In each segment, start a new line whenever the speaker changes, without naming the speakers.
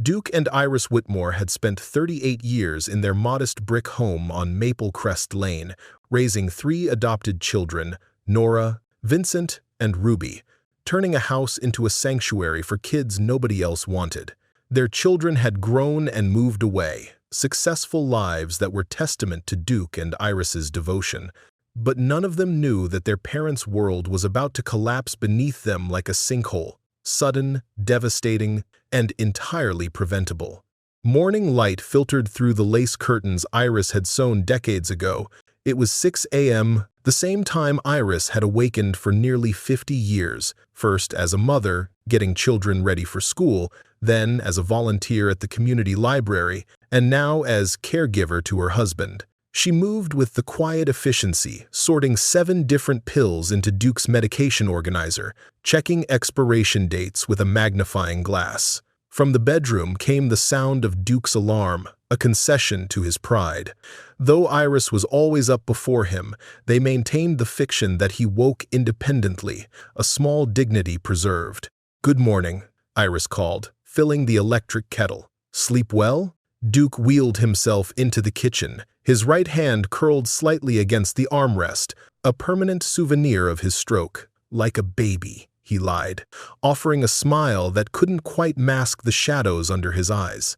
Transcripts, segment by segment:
Duke and Iris Whitmore had spent 38 years in their modest brick home on Maple Crest Lane, raising 3 adopted children, Nora, Vincent, and Ruby, turning a house into a sanctuary for kids nobody else wanted. Their children had grown and moved away, successful lives that were testament to Duke and Iris's devotion. But none of them knew that their parents' world was about to collapse beneath them like a sinkhole, sudden, devastating, and entirely preventable. Morning light filtered through the lace curtains Iris had sewn decades ago. It was 6 a.m., the same time Iris had awakened for nearly 50 years, first as a mother, getting children ready for school, then as a volunteer at the community library, and now as caregiver to her husband. She moved with the quiet efficiency, sorting 7 different pills into Duke's medication organizer, checking expiration dates with a magnifying glass. From the bedroom came the sound of Duke's alarm, a concession to his pride. Though Iris was always up before him, they maintained the fiction that he woke independently, a small dignity preserved. "Good morning," Iris called, filling the electric kettle. "Sleep well?" Duke wheeled himself into the kitchen, his right hand curled slightly against the armrest, a permanent souvenir of his stroke. "Like a baby," he lied, offering a smile that couldn't quite mask the shadows under his eyes.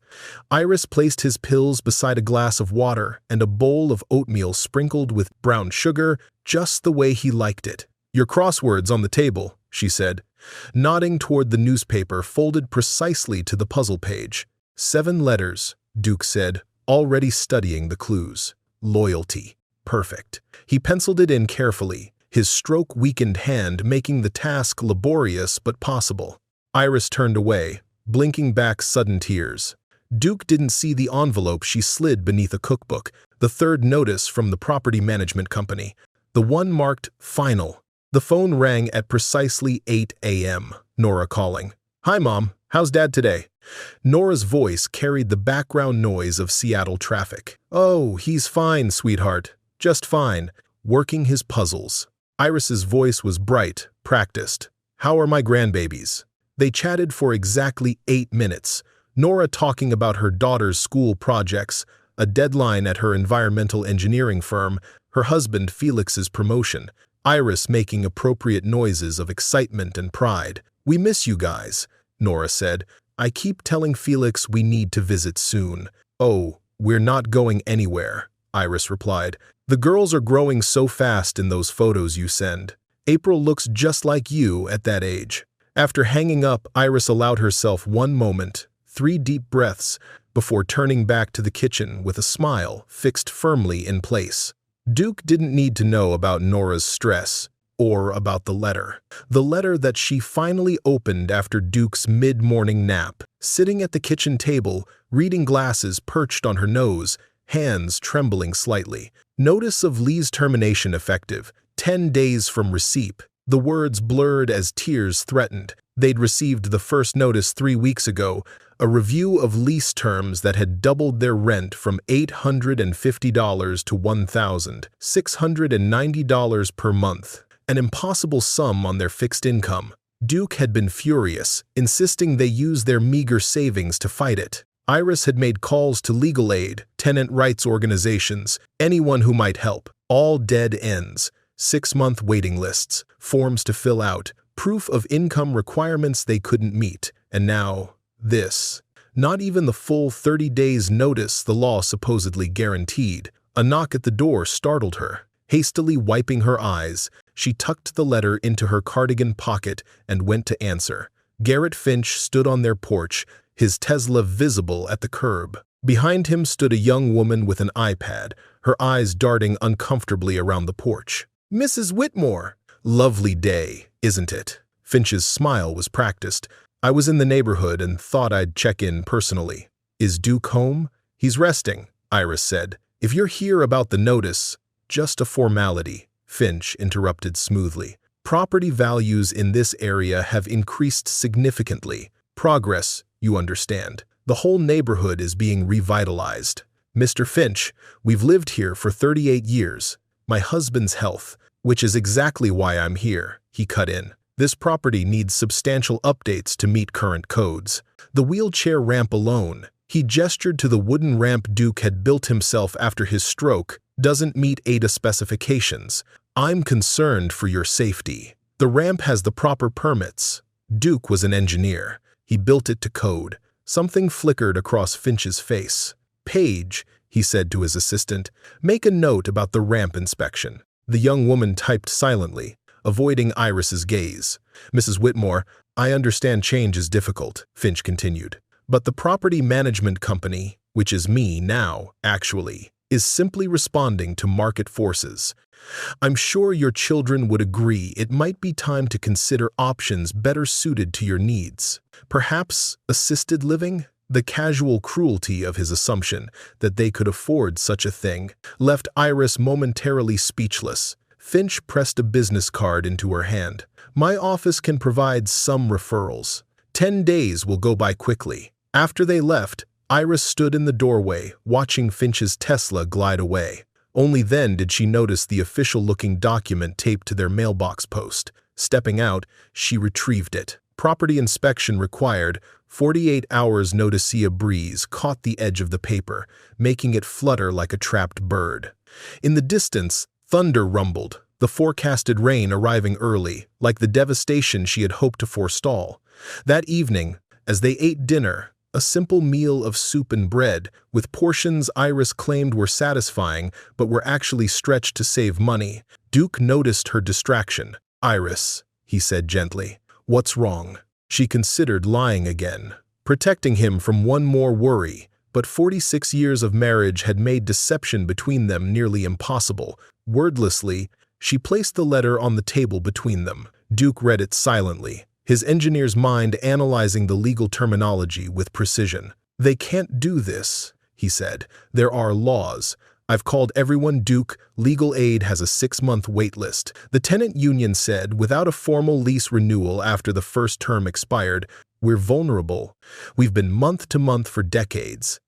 Iris placed his pills beside a glass of water and a bowl of oatmeal sprinkled with brown sugar, just the way he liked it. "Your crossword's on the table," she said, nodding toward the newspaper folded precisely to the puzzle page. 7 letters, Duke said, already studying the clues. Loyalty. Perfect. He penciled it in carefully, his stroke-weakened hand making the task laborious but possible. Iris turned away, blinking back sudden tears. Duke didn't see the envelope she slid beneath a cookbook, the 3rd notice from the property management company, the one marked Final. The phone rang at precisely 8 a.m., Nora calling. "Hi, Mom. How's Dad today?" Nora's voice carried the background noise of Seattle traffic. "Oh, he's fine, sweetheart. Just fine. Working his puzzles." Iris's voice was bright, practiced. "How are my grandbabies?" They chatted for exactly 8 minutes, Nora talking about her daughter's school projects, a deadline at her environmental engineering firm, her husband Felix's promotion, Iris making appropriate noises of excitement and pride. "We miss you guys," Nora said. "I keep telling Felix we need to visit soon." "Oh, we're not going anywhere," Iris replied. "The girls are growing so fast in those photos you send. April looks just like you at that age." After hanging up, Iris allowed herself one moment, 3 deep breaths, before turning back to the kitchen with a smile fixed firmly in place. Duke didn't need to know about Nora's stress, or about the letter. The letter that she finally opened after Duke's mid-morning nap, sitting at the kitchen table, reading glasses perched on her nose, hands trembling slightly. Notice of Lee's termination effective, 10 days from receipt. The words blurred as tears threatened. They'd received the first notice 3 weeks ago, a review of lease terms that had doubled their rent from $850 to $1,690 per month. An impossible sum on their fixed income. Duke had been furious, insisting they use their meager savings to fight it. Iris had made calls to legal aid, tenant rights organizations, anyone who might help. All dead ends. 6-month waiting lists, forms to fill out, proof of income requirements they couldn't meet. And now, this. Not even the full 30 days notice the law supposedly guaranteed. A knock at the door startled her. Hastily wiping her eyes, she tucked the letter into her cardigan pocket and went to answer. Garrett Finch stood on their porch, his Tesla visible at the curb. Behind him stood a young woman with an iPad, her eyes darting uncomfortably around the porch. "Mrs. Whitmore." "Lovely day, isn't it?" Finch's smile was practiced. "I was in the neighborhood and thought I'd check in personally." "Is Duke home?" "He's resting," Iris said. "If you're here about the notice..." "Just a formality," Finch interrupted smoothly. "Property values in this area have increased significantly. Progress, you understand. The whole neighborhood is being revitalized. Mr. Finch, we've lived here for 38 years. My husband's health, which is exactly why I'm here," he cut in. "This property needs substantial updates to meet current codes." The wheelchair ramp alone, he gestured to the wooden ramp Duke had built himself after his stroke, doesn't meet ADA specifications. I'm concerned for your safety. The ramp has the proper permits. Duke was an engineer. He built it to code. Something flickered across Finch's face. Paige, he said to his assistant, make a note about the ramp inspection. The young woman typed silently, avoiding Iris's gaze. Mrs. Whitmore, I understand change is difficult, Finch continued. But the property management company, which is me now, actually, is simply responding to market forces. I'm sure your children would agree it might be time to consider options better suited to your needs. Perhaps assisted living? The casual cruelty of his assumption that they could afford such a thing left Iris momentarily speechless. Finch pressed a business card into her hand. My office can provide some referrals. 10 days will go by quickly. After they left, Iris stood in the doorway, watching Finch's Tesla glide away. Only then did she notice the official-looking document taped to their mailbox post. Stepping out, she retrieved it. Property inspection required. 48 hours noticia breeze caught the edge of the paper, making it flutter like a trapped bird. In the distance, thunder rumbled, the forecasted rain arriving early, like the devastation she had hoped to forestall. That evening, as they ate dinner, a simple meal of soup and bread, with portions Iris claimed were satisfying but were actually stretched to save money, Duke noticed her distraction. Iris, he said gently, what's wrong? She considered lying again, protecting him from one more worry, but 46 years of marriage had made deception between them nearly impossible. Wordlessly, she placed the letter on the table between them. Duke read it silently, his engineer's mind analyzing the legal terminology with precision. They can't do this, he said. There are laws. I've called everyone, Duke. Legal aid has a 6-month wait list. The tenant union said, without a formal lease renewal after the first term expired, we're vulnerable. We've been month to month for decades.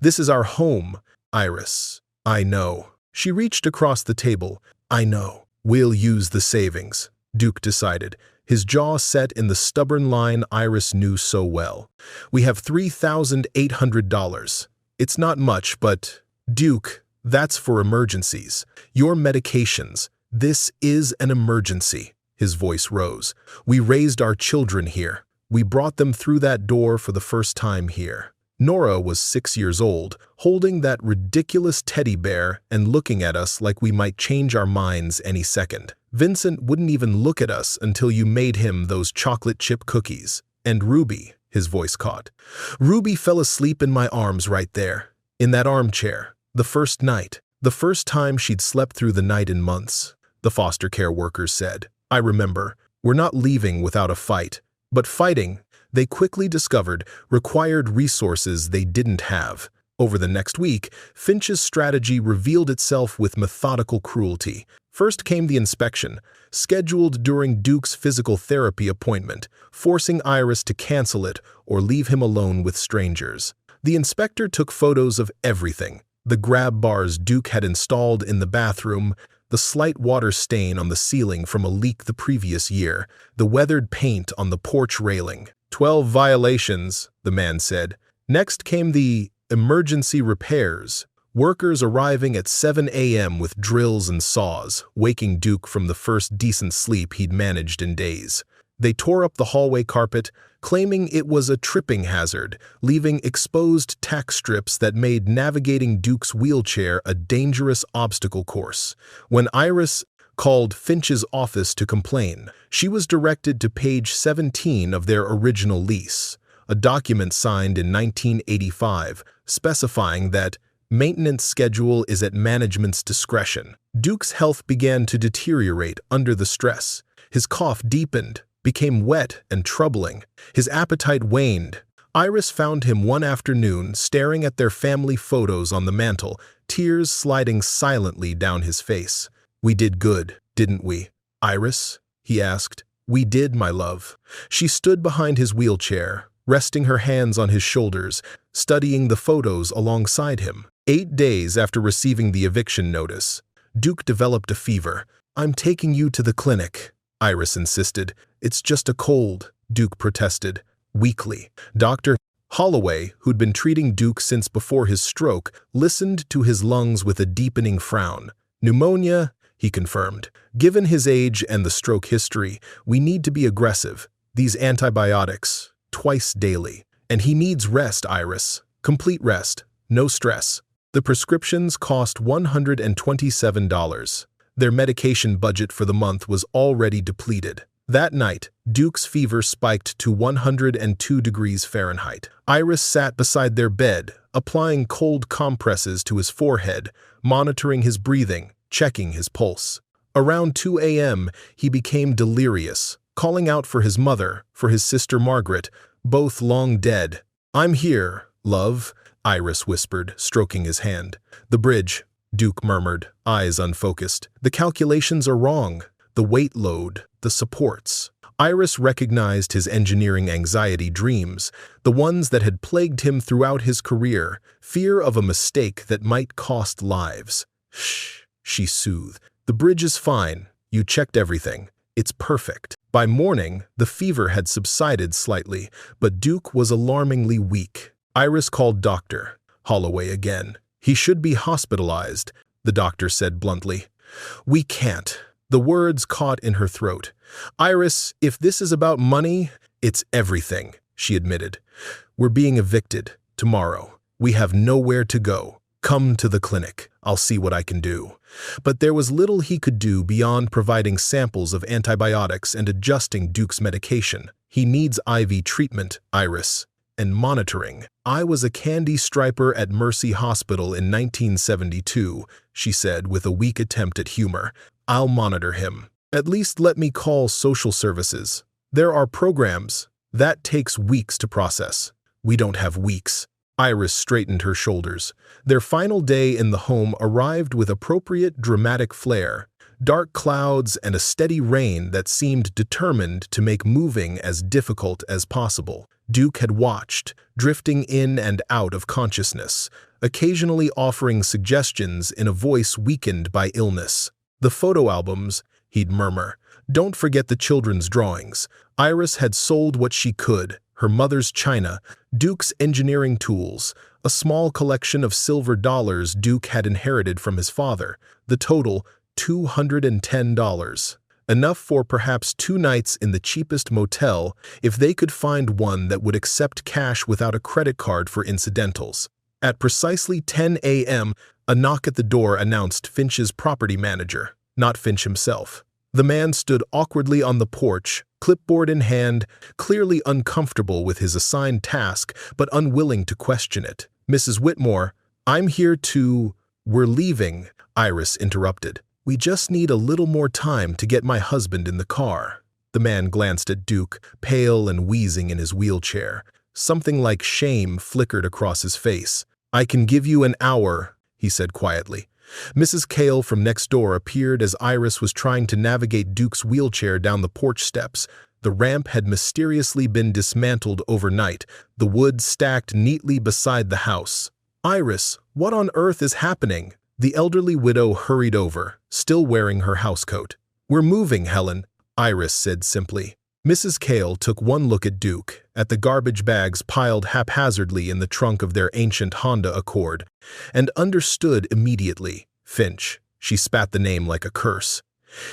This is our home, Iris. I know. She reached across the table. I know. We'll use the savings, Duke decided, his jaw set in the stubborn line Iris knew so well. We have $3,800. It's not much, but, Duke, that's for emergencies. Your medications. This is an emergency. His voice rose. We raised our children here. We brought them through that door for the first time here. Nora was 6 years old, holding that ridiculous teddy bear and looking at us like we might change our minds any second. Vincent wouldn't even look at us until you made him those chocolate chip cookies. And Ruby, his voice caught. Ruby fell asleep in my arms right there, in that armchair, the first night, the first time she'd slept through the night in months, the foster care workers said. I remember, we're not leaving without a fight, but fighting, they quickly discovered, required resources they didn't have. Over the next week, Finch's strategy revealed itself with methodical cruelty. First came the inspection, scheduled during Duke's physical therapy appointment, forcing Iris to cancel it or leave him alone with strangers. The inspector took photos of everything: the grab bars Duke had installed in the bathroom, the slight water stain on the ceiling from a leak the previous year, the weathered paint on the porch railing. 12 violations, the man said. Next came the emergency repairs, workers arriving at 7 a.m. with drills and saws, waking Duke from the first decent sleep he'd managed in days. They tore up the hallway carpet, claiming it was a tripping hazard, leaving exposed tack strips that made navigating Duke's wheelchair a dangerous obstacle course. When Iris called Finch's office to complain, she was directed to page 17 of their original lease, a document signed in 1985 specifying that maintenance schedule is at management's discretion. Duke's health began to deteriorate under the stress. His cough deepened, became wet and troubling. His appetite waned. Iris found him one afternoon staring at their family photos on the mantel, tears sliding silently down his face. We did good, didn't we, Iris? He asked. We did, my love. She stood behind his wheelchair, resting her hands on his shoulders, studying the photos alongside him. 8 days after receiving the eviction notice, Duke developed a fever. I'm taking you to the clinic, Iris insisted. It's just a cold, Duke protested. weakly. Dr. Holloway, who'd been treating Duke since before his stroke, listened to his lungs with a deepening frown. Pneumonia, he confirmed. Given his age and the stroke history, we need to be aggressive. These antibiotics, twice daily. And he needs rest, Iris. Complete rest. No stress. The prescriptions cost $127. Their medication budget for the month was already depleted. That night, Duke's fever spiked to 102 degrees Fahrenheit. Iris sat beside their bed, applying cold compresses to his forehead, monitoring his breathing, checking his pulse. Around 2 a.m., he became delirious, calling out for his mother, for his sister Margaret, both long dead. "I'm here, love," Iris whispered, stroking his hand. "The bridge," Duke murmured, eyes unfocused. "The calculations are wrong. The weight load, the supports." Iris recognized his engineering anxiety dreams, the ones that had plagued him throughout his career, fear of a mistake that might cost lives. "Shh," she soothed. "The bridge is fine. You checked everything. It's perfect." By morning, the fever had subsided slightly, but Duke was alarmingly weak. Iris called Dr. Holloway again. "He should be hospitalized," the doctor said bluntly. "We can't." The words caught in her throat. "Iris, if this is about money, it's everything," she admitted. "We're being evicted tomorrow. We have nowhere to go. Come to the clinic. I'll see what I can do." But there was little he could do beyond providing samples of antibiotics and adjusting Duke's medication. "He needs IV treatment, Iris, and monitoring. I was a candy striper at Mercy Hospital in 1972, she said with a weak attempt at humor. "I'll monitor him. At least let me call social services. There are programs. That takes weeks to process." "We don't have weeks." Iris straightened her shoulders. Their final day in the home arrived with appropriate dramatic flair. Dark clouds and a steady rain that seemed determined to make moving as difficult as possible. Duke had watched, drifting in and out of consciousness, occasionally offering suggestions in a voice weakened by illness. "The photo albums," he'd murmur. "Don't forget the children's drawings." Iris had sold what she could, her mother's china, Duke's engineering tools, a small collection of silver dollars Duke had inherited from his father, the total $210. Enough for perhaps 2 nights in the cheapest motel if they could find one that would accept cash without a credit card for incidentals. At precisely 10 a.m., a knock at the door announced Finch's property manager, not Finch himself. The man stood awkwardly on the porch, clipboard in hand, clearly uncomfortable with his assigned task but unwilling to question it. "Mrs. Whitmore, I'm here to—" "We're leaving," Iris interrupted. "We just need a little more time to get my husband in the car." The man glanced at Duke, pale and wheezing in his wheelchair. Something like shame flickered across his face. "I can give you an hour," he said quietly. Mrs. Cale from next door appeared as Iris was trying to navigate Duke's wheelchair down the porch steps. The ramp had mysteriously been dismantled overnight, the wood stacked neatly beside the house. "Iris, what on earth is happening?" The elderly widow hurried over, still wearing her housecoat. "We're moving, Helen," Iris said simply. Mrs. Cale took one look at Duke, at the garbage bags piled haphazardly in the trunk of their ancient Honda Accord, and understood immediately. Finch. She spat the name like a curse.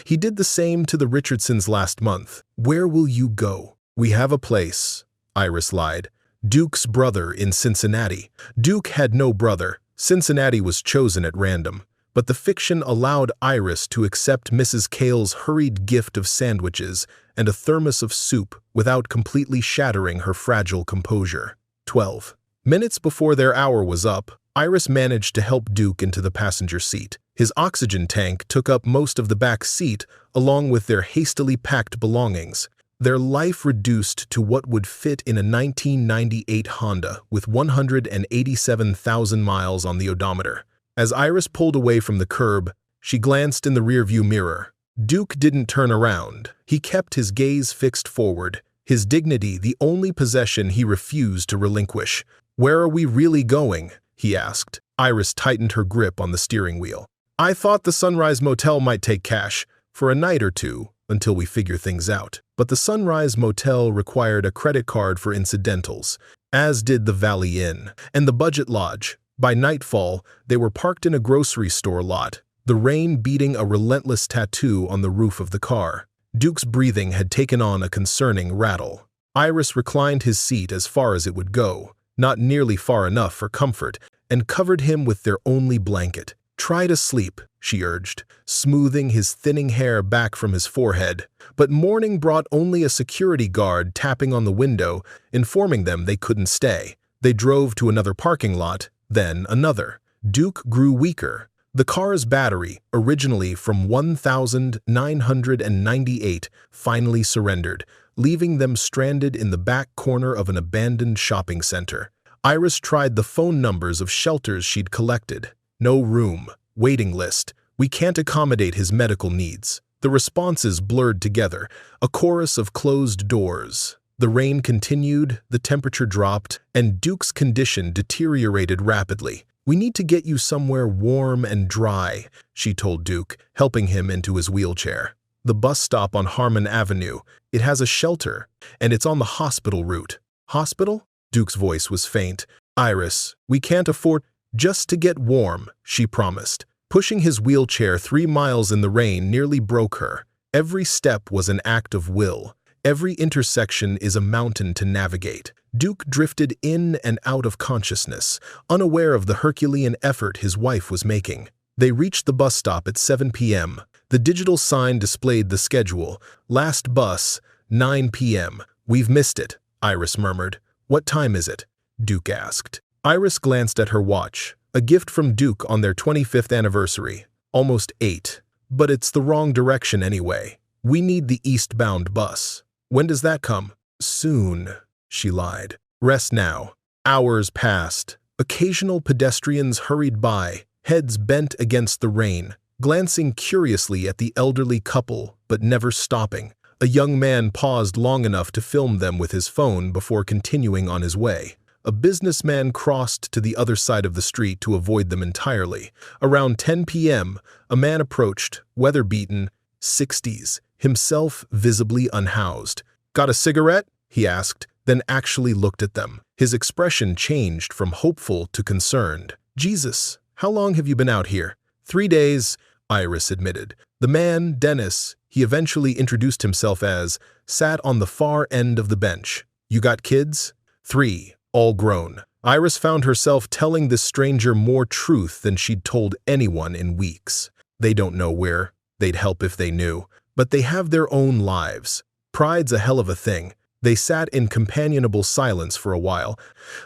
"He did the same to the Richardsons last month. Where will you go?" "We have a place," Iris lied. "Duke's brother in Cincinnati." Duke had no brother. Cincinnati was chosen at random. But the fiction allowed Iris to accept Mrs. Cale's hurried gift of sandwiches and a thermos of soup without completely shattering her fragile composure. 12 minutes before their hour was up, Iris managed to help Duke into the passenger seat. His oxygen tank took up most of the back seat, along with their hastily packed belongings. Their life reduced to what would fit in a 1998 Honda with 187,000 miles on the odometer. As Iris pulled away from the curb, she glanced in the rearview mirror. Duke didn't turn around. He kept his gaze fixed forward, his dignity the only possession he refused to relinquish. "Where are we really going?" he asked. Iris tightened her grip on the steering wheel. "I thought the Sunrise Motel might take cash for a night or two until we figure things out." but the Sunrise Motel required a credit card for incidentals, as did the Valley Inn and the Budget Lodge. By nightfall, they were parked in a grocery store lot, the rain beating a relentless tattoo on the roof of the car. Duke's breathing had taken on a concerning rattle. Iris reclined his seat as far as it would go, not nearly far enough for comfort, and covered him with their only blanket. "Try to sleep," she urged, smoothing his thinning hair back from his forehead. But morning brought only a security guard tapping on the window, informing them they couldn't stay. They drove to another parking lot, then another. Duke grew weaker. The car's battery, originally from 1998, finally surrendered, leaving them stranded in the back corner of an abandoned shopping center. Iris tried the phone numbers of shelters she'd collected. "No room. Waiting list. We can't accommodate his medical needs." The responses blurred together, a chorus of closed doors. The rain continued, the temperature dropped, and Duke's condition deteriorated rapidly. "We need to get you somewhere warm and dry," she told Duke, helping him into his wheelchair. "The bus stop on Harmon Avenue. It has a shelter, and it's on the hospital route." "Hospital?" Duke's voice was faint. "Iris, we can't afford—" "Just to get warm," she promised. Pushing his wheelchair 3 miles in the rain nearly broke her. Every step was an act of will. Every intersection is a mountain to navigate. Duke drifted in and out of consciousness, unaware of the Herculean effort his wife was making. They reached the bus stop at 7 p.m. The digital sign displayed the schedule. "Last bus, 9 p.m. "We've missed it," Iris murmured. "What time is it?" Duke asked. Iris glanced at her watch, a gift from Duke on their 25th anniversary. "Almost 8. But it's the wrong direction anyway. We need the eastbound bus." "When does that come?" "Soon," she lied. "Rest now." Hours passed. Occasional pedestrians hurried by, heads bent against the rain, glancing curiously at the elderly couple, but never stopping. A young man paused long enough to film them with his phone before continuing on his way. A businessman crossed to the other side of the street to avoid them entirely. Around 10 p.m., a man approached, weather-beaten, 60s, himself visibly unhoused. "Got a cigarette?" he asked, then actually looked at them. His expression changed from hopeful to concerned. "Jesus, how long have you been out here?" 3 days, Iris admitted. The man, Dennis, he eventually introduced himself as, sat on the far end of the bench. "You got kids?" 3, all grown. Iris found herself telling this stranger more truth than she'd told anyone in weeks. They don't know where. They'd help if they knew. But they have their own lives. Pride's a hell of a thing. They sat in companionable silence for a while,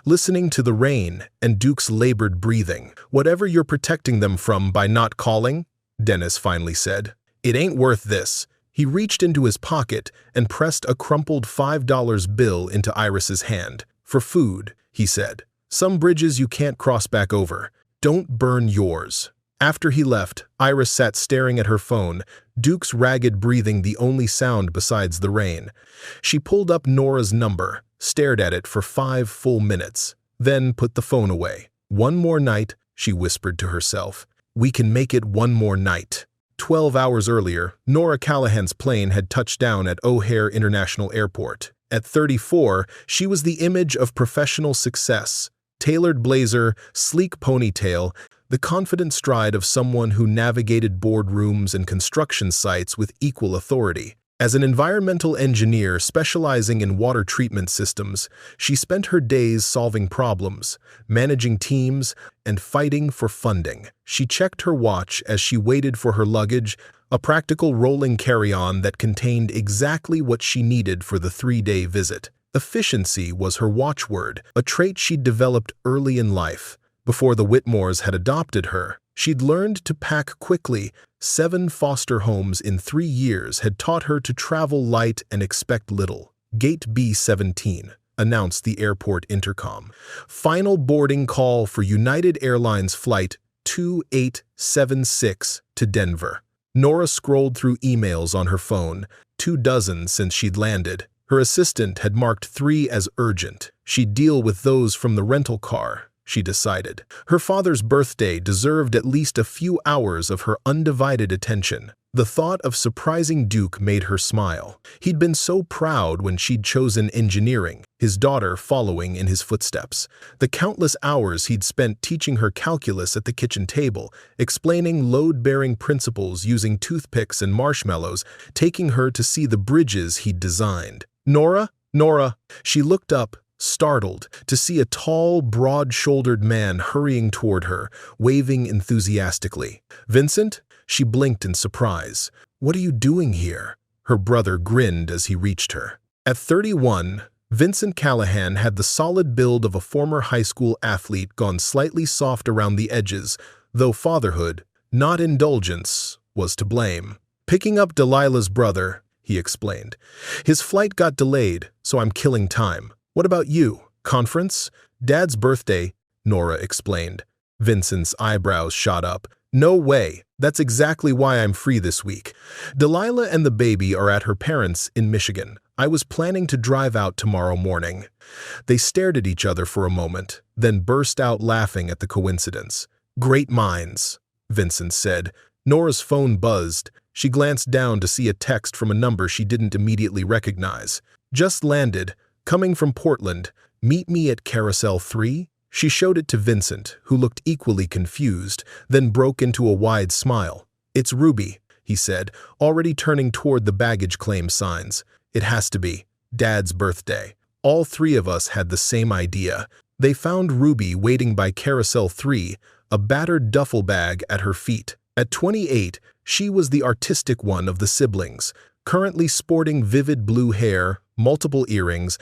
listening to the rain and Duke's labored breathing. "Whatever you're protecting them from by not calling," Dennis finally said, "it ain't worth this." He reached into his pocket and pressed a crumpled $5 bill into Iris's hand. "For food," he said. "Some bridges you can't cross back over. Don't burn yours." After he left, Iris sat staring at her phone, Duke's ragged breathing the only sound besides the rain. She pulled up Nora's number, stared at it for 5 full minutes, then put the phone away. "One more night," she whispered to herself. "We can make it one more night." 12 hours earlier, Nora Callahan's plane had touched down at O'Hare International Airport. At 34, she was the image of professional success. Tailored blazer, sleek ponytail, the confident stride of someone who navigated boardrooms and construction sites with equal authority. As an environmental engineer specializing in water treatment systems, she spent her days solving problems, managing teams, and fighting for funding. She checked her watch as she waited for her luggage, a practical rolling carry-on that contained exactly what she needed for the 3-day visit. Efficiency was her watchword, a trait she'd developed early in life. Before the Whitmores had adopted her, she'd learned to pack quickly. 7 foster homes in 3 years had taught her to travel light and expect little. Gate B-17, announced the airport intercom. Final boarding call for United Airlines Flight 2876 to Denver. Nora scrolled through emails on her phone, 24 since she'd landed. Her assistant had marked 3 as urgent. She'd deal with those from the rental car, she decided. Her father's birthday deserved at least a few hours of her undivided attention. The thought of surprising Duke made her smile. He'd been so proud when she'd chosen engineering, his daughter following in his footsteps. The countless hours he'd spent teaching her calculus at the kitchen table, explaining load-bearing principles using toothpicks and marshmallows, taking her to see the bridges he'd designed. Nora? Nora! She looked up, startled, to see a tall, broad-shouldered man hurrying toward her, waving enthusiastically. Vincent? She blinked in surprise. What are you doing here? Her brother grinned as he reached her. At 31, Vincent Callahan had the solid build of a former high school athlete gone slightly soft around the edges, though fatherhood, not indulgence, was to blame. Picking up Delilah's brother, he explained. His flight got delayed, so I'm killing time. What about you? Conference? Dad's birthday, Nora explained. Vincent's eyebrows shot up. No way. That's exactly why I'm free this week. Delilah and the baby are at her parents' in Michigan. I was planning to drive out tomorrow morning. They stared at each other for a moment, then burst out laughing at the coincidence. Great minds, Vincent said. Nora's phone buzzed. She glanced down to see a text from a number she didn't immediately recognize. Just landed. Coming from Portland. Meet me at Carousel 3? She showed it to Vincent, who looked equally confused, then broke into a wide smile. It's Ruby, he said, already turning toward the baggage claim signs. It has to be. Dad's birthday. All three of us had the same idea. They found Ruby waiting by Carousel 3, a battered duffel bag at her feet. At 28, she was the artistic one of the siblings, currently sporting vivid blue hair, multiple earrings,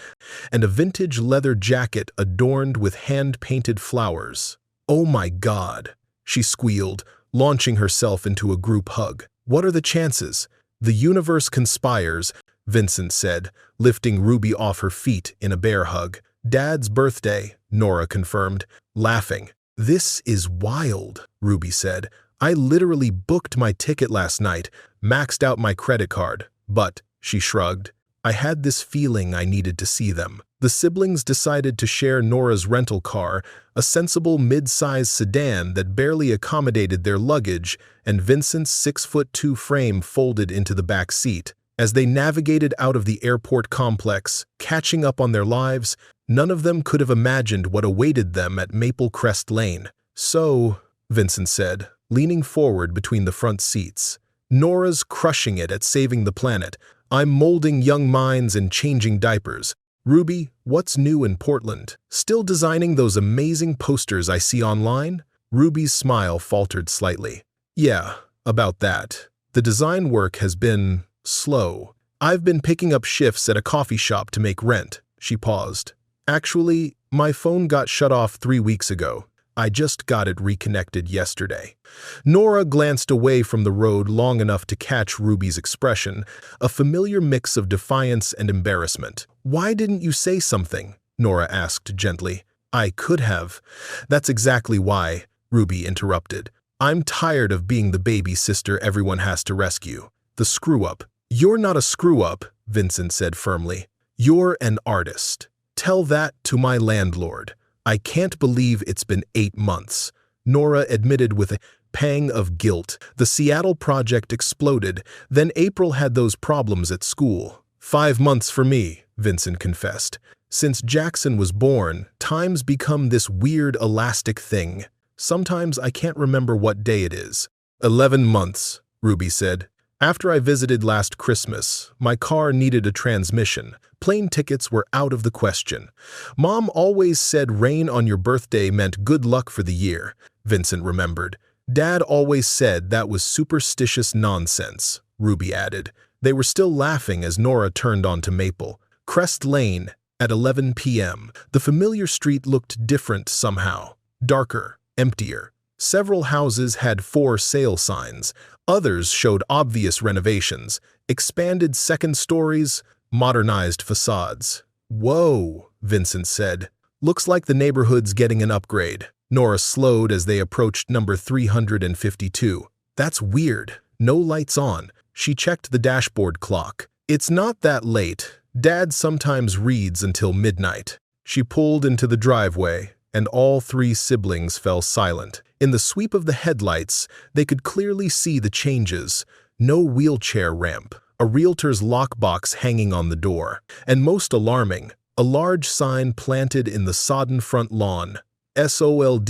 and a vintage leather jacket adorned with hand-painted flowers. Oh my God, she squealed, launching herself into a group hug. What are the chances? The universe conspires, Vincent said, lifting Ruby off her feet in a bear hug. Dad's birthday, Nora confirmed, laughing. This is wild, Ruby said. I literally booked my ticket last night, maxed out my credit card, but, she shrugged, I had this feeling I needed to see them. The siblings decided to share Nora's rental car, a sensible mid-size sedan that barely accommodated their luggage, and Vincent's 6'2" frame folded into the back seat. As they navigated out of the airport complex, catching up on their lives, none of them could have imagined what awaited them at Maple Crest Lane. So, Vincent said, leaning forward between the front seats, Nora's crushing it at saving the planet. I'm molding young minds and changing diapers. Ruby, what's new in Portland? Still designing those amazing posters I see online? Ruby's smile faltered slightly. Yeah, about that. The design work has been slow. I've been picking up shifts at a coffee shop to make rent. She paused. Actually, my phone got shut off 3 weeks ago. I just got it reconnected yesterday. Nora glanced away from the road long enough to catch Ruby's expression, a familiar mix of defiance and embarrassment. Why didn't you say something? Nora asked gently. I could have. That's exactly why, Ruby interrupted. I'm tired of being the baby sister everyone has to rescue. The screw-up. You're not a screw-up, Vincent said firmly. You're an artist. Tell that to my landlord. I can't believe it's been 8 months, Nora admitted with a pang of guilt. The Seattle project exploded, then April had those problems at school. 5 months for me, Vincent confessed. Since Jackson was born, time's become this weird elastic thing. Sometimes I can't remember what day it is. 11 months, Ruby said. After I visited last Christmas, my car needed a transmission. Plane tickets were out of the question. Mom always said rain on your birthday meant good luck for the year, Vincent remembered. Dad always said that was superstitious nonsense, Ruby added. They were still laughing as Nora turned onto Maple Crest Lane at 11 p.m. The familiar street looked different somehow. Darker, emptier. Several houses had for sale signs. Others showed obvious renovations, expanded second stories, modernized facades. Whoa, Vincent said. Looks like the neighborhood's getting an upgrade. Nora slowed as they approached number 352. That's weird. No lights on. She checked the dashboard clock. It's not that late. Dad sometimes reads until midnight. She pulled into the driveway, and all 3 siblings fell silent. In the sweep of the headlights, they could clearly see the changes. no wheelchair ramp, a realtor's lockbox hanging on the door, and most alarming, a large sign planted in the sodden front lawn. SOLD,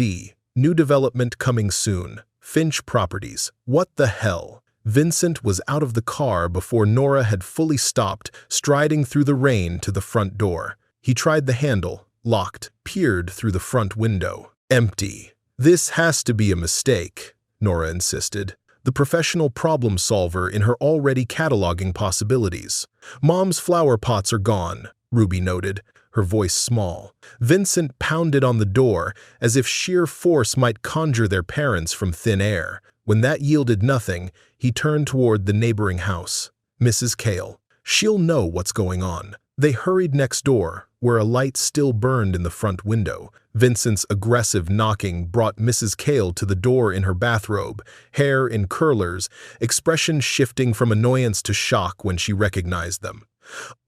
new development coming soon. Finch Properties. What the hell? Vincent was out of the car before Nora had fully stopped, striding through the rain to the front door. He tried the handle, locked, peered through the front window. Empty. This has to be a mistake, Nora insisted, the professional problem solver in her already cataloging possibilities. Mom's flower pots are gone, Ruby noted, her voice small. Vincent pounded on the door as if sheer force might conjure their parents from thin air. When that yielded nothing, he turned toward the neighboring house. Mrs. Cale. She'll know what's going on. They hurried next door, where a light still burned in the front window. Vincent's aggressive knocking brought Mrs. Cale to the door in her bathrobe, hair in curlers, expression shifting from annoyance to shock when she recognized them.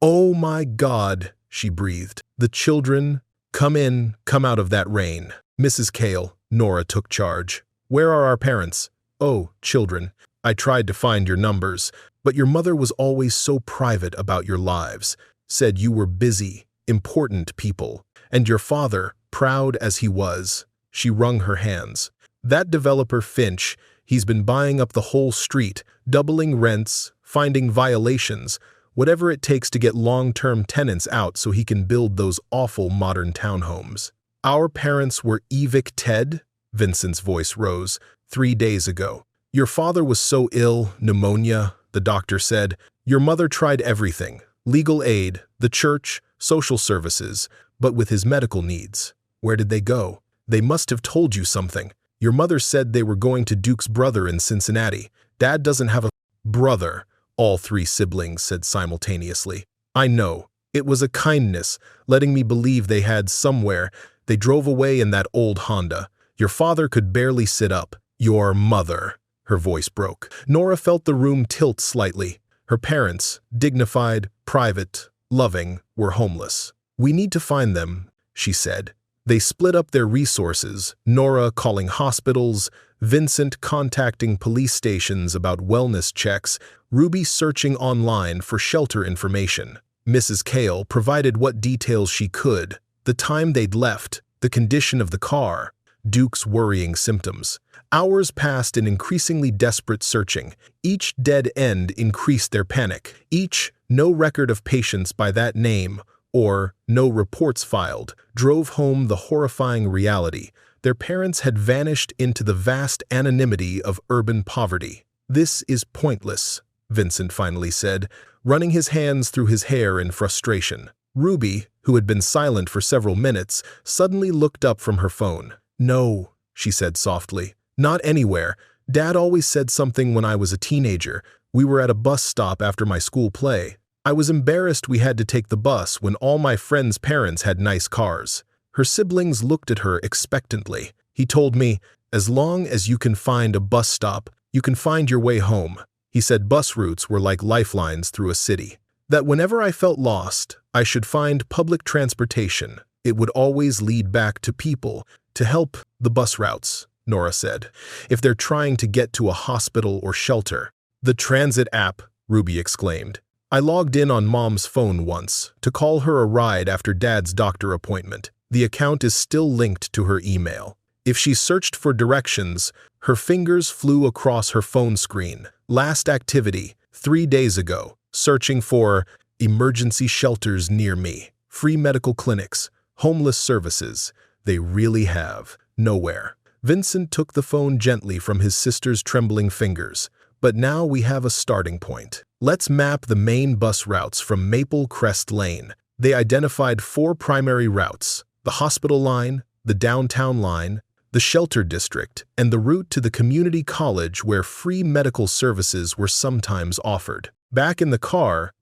"Oh my God," she breathed. "The children? Come in, come out of that rain." "Mrs. Cale," Nora took charge. "Where are our parents?" "Oh, children, I tried to find your numbers, but your mother was always so private about your lives, said you were busy, important people, and your father, proud as he was." She wrung her hands. "That developer Finch, he's been buying up the whole street, doubling rents, finding violations, whatever it takes to get long-term tenants out so he can build those awful modern townhomes. Our parents were evicted," Vincent's voice rose, 3 days ago. "Your father was so ill, pneumonia," the doctor said. "Your mother tried everything, legal aid, the church, social services, but with his medical needs. Where did they go? They must have told you something. Your mother said they were going to Duke's brother in Cincinnati. Dad doesn't have a brother," all 3 siblings said simultaneously. "I know. It was a kindness, letting me believe they had somewhere. They drove away in that old Honda. Your father could barely sit up. Your mother." Her voice broke. Nora felt the room tilt slightly. Her parents, dignified, private, loving, were homeless. "We need to find them," she said. They split up their resources, Nora calling hospitals, Vincent contacting police stations about wellness checks, Ruby searching online for shelter information. Mrs. Cale provided what details she could: the time they'd left, the condition of the car, Duke's worrying symptoms. Hours passed in increasingly desperate searching. Each dead end increased their panic. Each no record of patients by that name, or no reports filed, drove home the horrifying reality. Their parents had vanished into the vast anonymity of urban poverty. "This is pointless," Vincent finally said, running his hands through his hair in frustration. Ruby, who had been silent for several minutes, suddenly looked up from her phone. "No," she said softly. "Not anywhere. Dad always said something when I was a teenager. We were at a bus stop after my school play. I was embarrassed we had to take the bus when all my friends' parents had nice cars." Her siblings looked at her expectantly. "He told me, as long as you can find a bus stop, you can find your way home." He said bus routes were like lifelines through a city. That whenever I felt lost, I should find public transportation. It would always lead back to people, to help. "The bus routes," Nora said, "if they're trying to get to a hospital or shelter." "The transit app," Ruby exclaimed. "I logged in on Mom's phone once to call her a ride after Dad's doctor appointment. The account is still linked to her email. If she searched for directions, her fingers flew across her phone screen. Last activity, 3 days ago, searching for emergency shelters near me, free medical clinics, homeless services. They really have nowhere." Vincent took the phone gently from his sister's trembling fingers. "But now we have a starting point. Let's map the main bus routes from Maple Crest Lane." They identified 4 primary routes: the hospital line, the downtown line, the shelter district, and the route to the community college where free medical services were sometimes offered. Back in the car,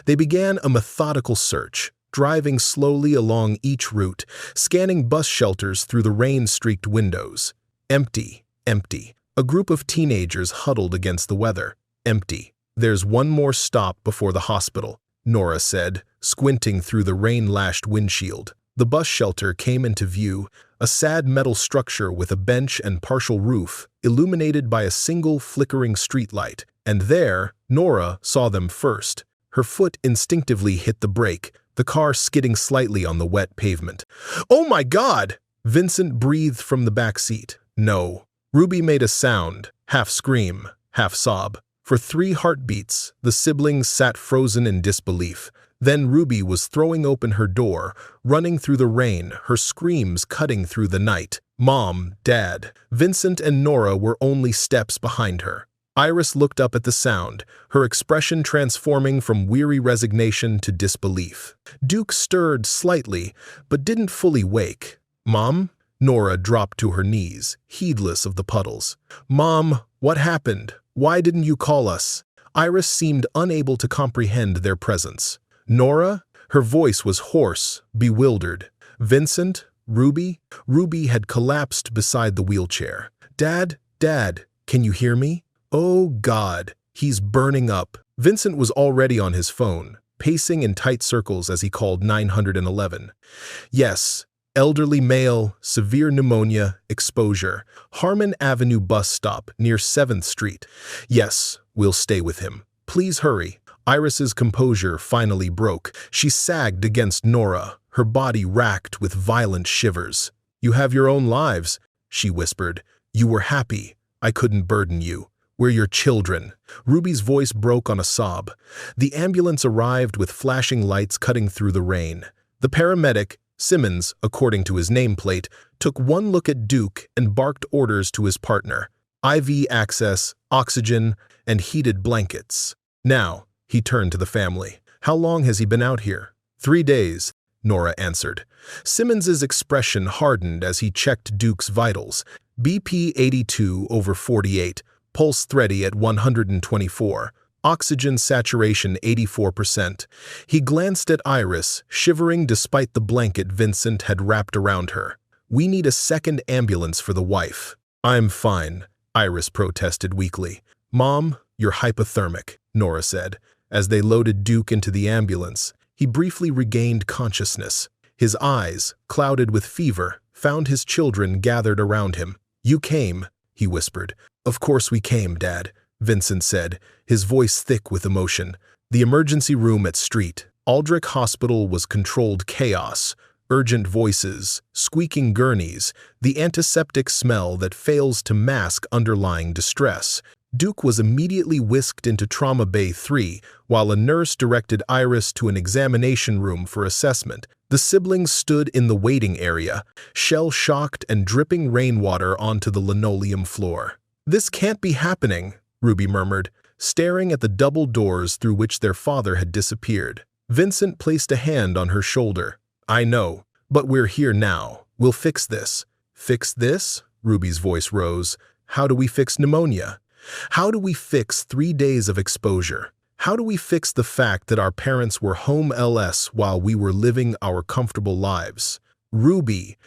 they began a methodical search, driving slowly along each route, scanning bus shelters through the rain-streaked windows. Empty, empty. A group of teenagers huddled against the weather. Empty. "There's one more stop before the hospital," Nora said, squinting through the rain-lashed windshield. The bus shelter came into view, a sad metal structure with a bench and partial roof, illuminated by a single flickering streetlight. And there, Nora saw them first. Her foot instinctively hit the brake, the car skidding slightly on the wet pavement. "Oh my God!" Vincent breathed from the back seat. No. Ruby made a sound, half scream, half sob. For 3 heartbeats, the siblings sat frozen in disbelief. Then Ruby was throwing open her door, running through the rain, her screams cutting through the night. Mom, Dad, Vincent and Nora were only steps behind her. Iris looked up at the sound, her expression transforming from weary resignation to disbelief. Duke stirred slightly, but didn't fully wake. "Mom?" Nora dropped to her knees, heedless of the puddles. "Mom, what happened? Why didn't you call us?" Iris seemed unable to comprehend their presence. "Nora?" Her voice was hoarse, bewildered. "Vincent? Ruby?" Ruby had collapsed beside the wheelchair. "Dad? Dad, can you hear me? Oh, God, he's burning up." Vincent was already on his phone, pacing in tight circles as he called 911. "Yes. Elderly male, severe pneumonia, exposure. Harmon Avenue bus stop near 7th Street. Yes, we'll stay with him. Please hurry." Iris's composure finally broke. She sagged against Nora, her body racked with violent shivers. "You have your own lives," she whispered. "You were happy. I couldn't burden you. We're your children." Ruby's voice broke on a sob. The ambulance arrived with flashing lights cutting through the rain. The paramedic, Simmons, according to his nameplate, took one look at Duke and barked orders to his partner. IV access, oxygen, and heated blankets. Now, he turned to the family. "How long has he been out here?" 3 days, Nora answered. Simmons's expression hardened as he checked Duke's vitals. BP 82/48, pulse steady at 124. Oxygen saturation 84%. He glanced at Iris, shivering despite the blanket Vincent had wrapped around her. "We need a second ambulance for the wife." "I'm fine," Iris protested weakly. "Mom, you're hypothermic," Nora said. As they loaded Duke into the ambulance, he briefly regained consciousness. His eyes, clouded with fever, found his children gathered around him. "You came," he whispered. "Of course we came, Dad," Vincent said, his voice thick with emotion. The emergency room at Street Aldrich Hospital was controlled chaos, urgent voices, squeaking gurneys, the antiseptic smell that fails to mask underlying distress. Duke was immediately whisked into Trauma Bay 3, while a nurse directed Iris to an examination room for assessment. The siblings stood in the waiting area, shell-shocked and dripping rainwater onto the linoleum floor. "This can't be happening," Ruby murmured, staring at the double doors through which their father had disappeared. Vincent placed a hand on her shoulder. "I know, but we're here now. We'll fix this." "Fix this?" Ruby's voice rose. "How do we fix pneumonia? How do we fix 3 days of exposure? How do we fix the fact that our parents were home LS while we were living our comfortable lives?" "Ruby,"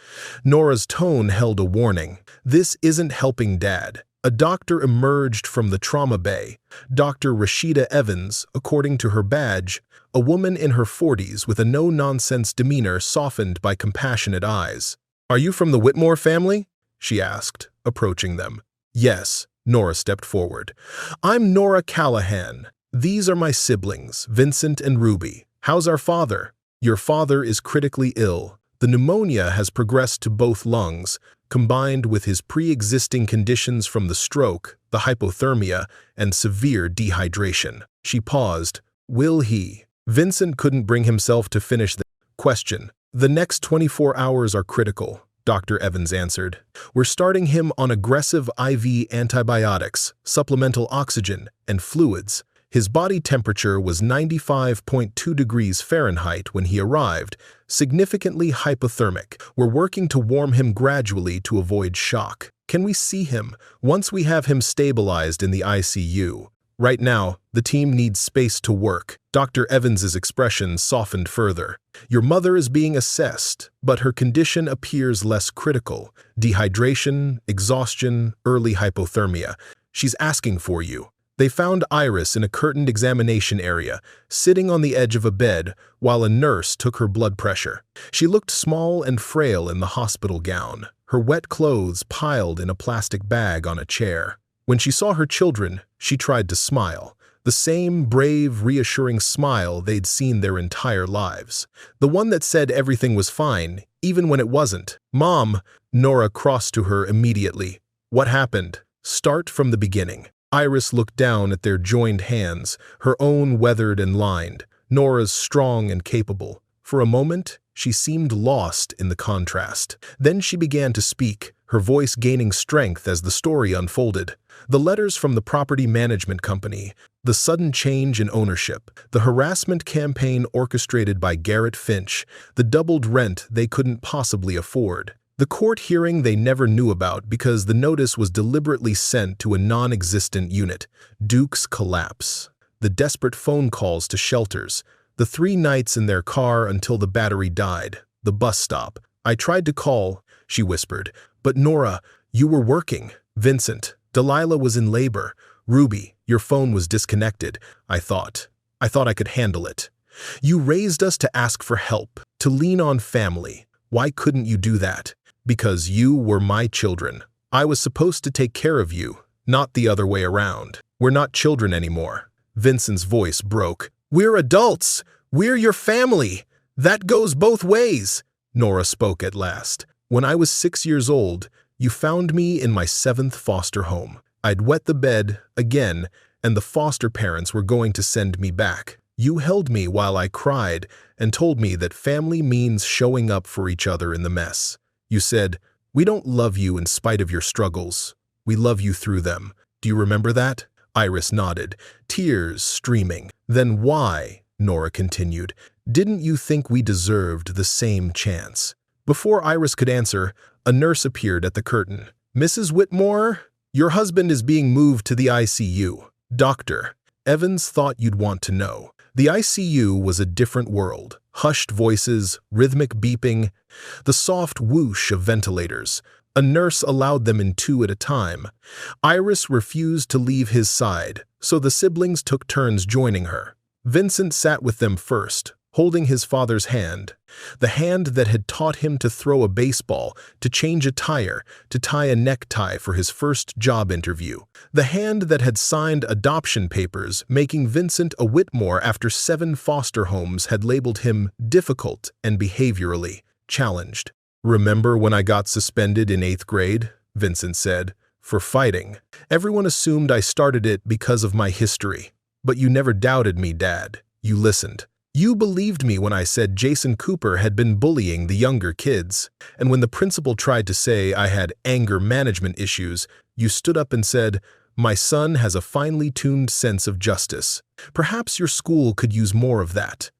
Nora's tone held a warning. "This isn't helping Dad." A doctor emerged from the trauma bay. Dr. Rashida Evans, according to her badge, a woman in her 40s with a no-nonsense demeanor softened by compassionate eyes. "Are you from the Whitmore family?" she asked, approaching them. "Yes." Nora stepped forward. "I'm Nora Callahan. These are my siblings, Vincent and Ruby. How's our father?" "Your father is critically ill. The pneumonia has progressed to both lungs, combined with his pre-existing conditions from the stroke, the hypothermia, and severe dehydration." She paused. "Will he?" Vincent couldn't bring himself to finish the question. "The next 24 hours are critical," Dr. Evans answered. "We're starting him on aggressive IV antibiotics, supplemental oxygen, and fluids. His body temperature was 95.2 degrees Fahrenheit when he arrived, significantly hypothermic. We're working to warm him gradually to avoid shock. Can we see him once we have him stabilized in the ICU? Right now, the team needs space to work." Dr. Evans's expression softened further. "Your mother is being assessed, but her condition appears less critical. Dehydration, exhaustion, early hypothermia. She's asking for you." They found Iris in a curtained examination area, sitting on the edge of a bed while a nurse took her blood pressure. She looked small and frail in the hospital gown, her wet clothes piled in a plastic bag on a chair. When she saw her children, She tried to smile. The same brave, reassuring smile they'd seen their entire lives. The one that said everything was fine, even when it wasn't. "Mom," Nora crossed to her immediately. "What happened?" "Start from the beginning." Iris looked down at their joined hands, her own weathered and lined, Nora's strong and capable. For a moment, she seemed lost in the contrast. Then she began to speak, her voice gaining strength as the story unfolded. The letters from the property management company, the sudden change in ownership, the harassment campaign orchestrated by Garrett Finch, the doubled rent they couldn't possibly afford, the court hearing they never knew about because the notice was deliberately sent to a non-existent unit, Duke's collapse, the desperate phone calls to shelters, the 3 nights in their car until the battery died, the bus stop. "I tried to call," she whispered, "but Nora, you were working. Vincent, Delilah was in labor. Ruby, your phone was disconnected. I thought I could handle it. You raised us to ask for help, to lean on family. Why couldn't you do that? Because you were my children. I was supposed to take care of you, not the other way around. We're not children anymore." Vincent's voice broke. "We're adults. We're your family. That goes both ways," Nora spoke at last. "When I was 6 years old, you found me in my 7th foster home. I'd wet the bed again, and the foster parents were going to send me back. You held me while I cried and told me that family means showing up for each other in the mess. You said, 'We don't love you in spite of your struggles. We love you through them.' Do you remember that?" Iris nodded, tears streaming. "Then why," Nora continued, "didn't you think we deserved the same chance?" Before Iris could answer, a nurse appeared at the curtain. "Mrs. Whitmore, your husband is being moved to the ICU. Doctor, Evans thought you'd want to know." The ICU was a different world. Hushed voices, rhythmic beeping, the soft whoosh of ventilators. A nurse allowed them in 2 at a time. Iris refused to leave his side, so the siblings took turns joining her. Vincent sat with them first, holding his father's hand, the hand that had taught him to throw a baseball, to change a tire, to tie a necktie for his first job interview, the hand that had signed adoption papers, making Vincent a Whitmore after 7 foster homes had labeled him difficult and behaviorally challenged. "Remember when I got suspended in 8th grade?" Vincent said, "for fighting. Everyone assumed I started it because of my history. But you never doubted me, Dad. You listened. You believed me when I said Jason Cooper had been bullying the younger kids. And when the principal tried to say I had anger management issues, you stood up and said, 'My son has a finely tuned sense of justice. Perhaps your school could use more of that.'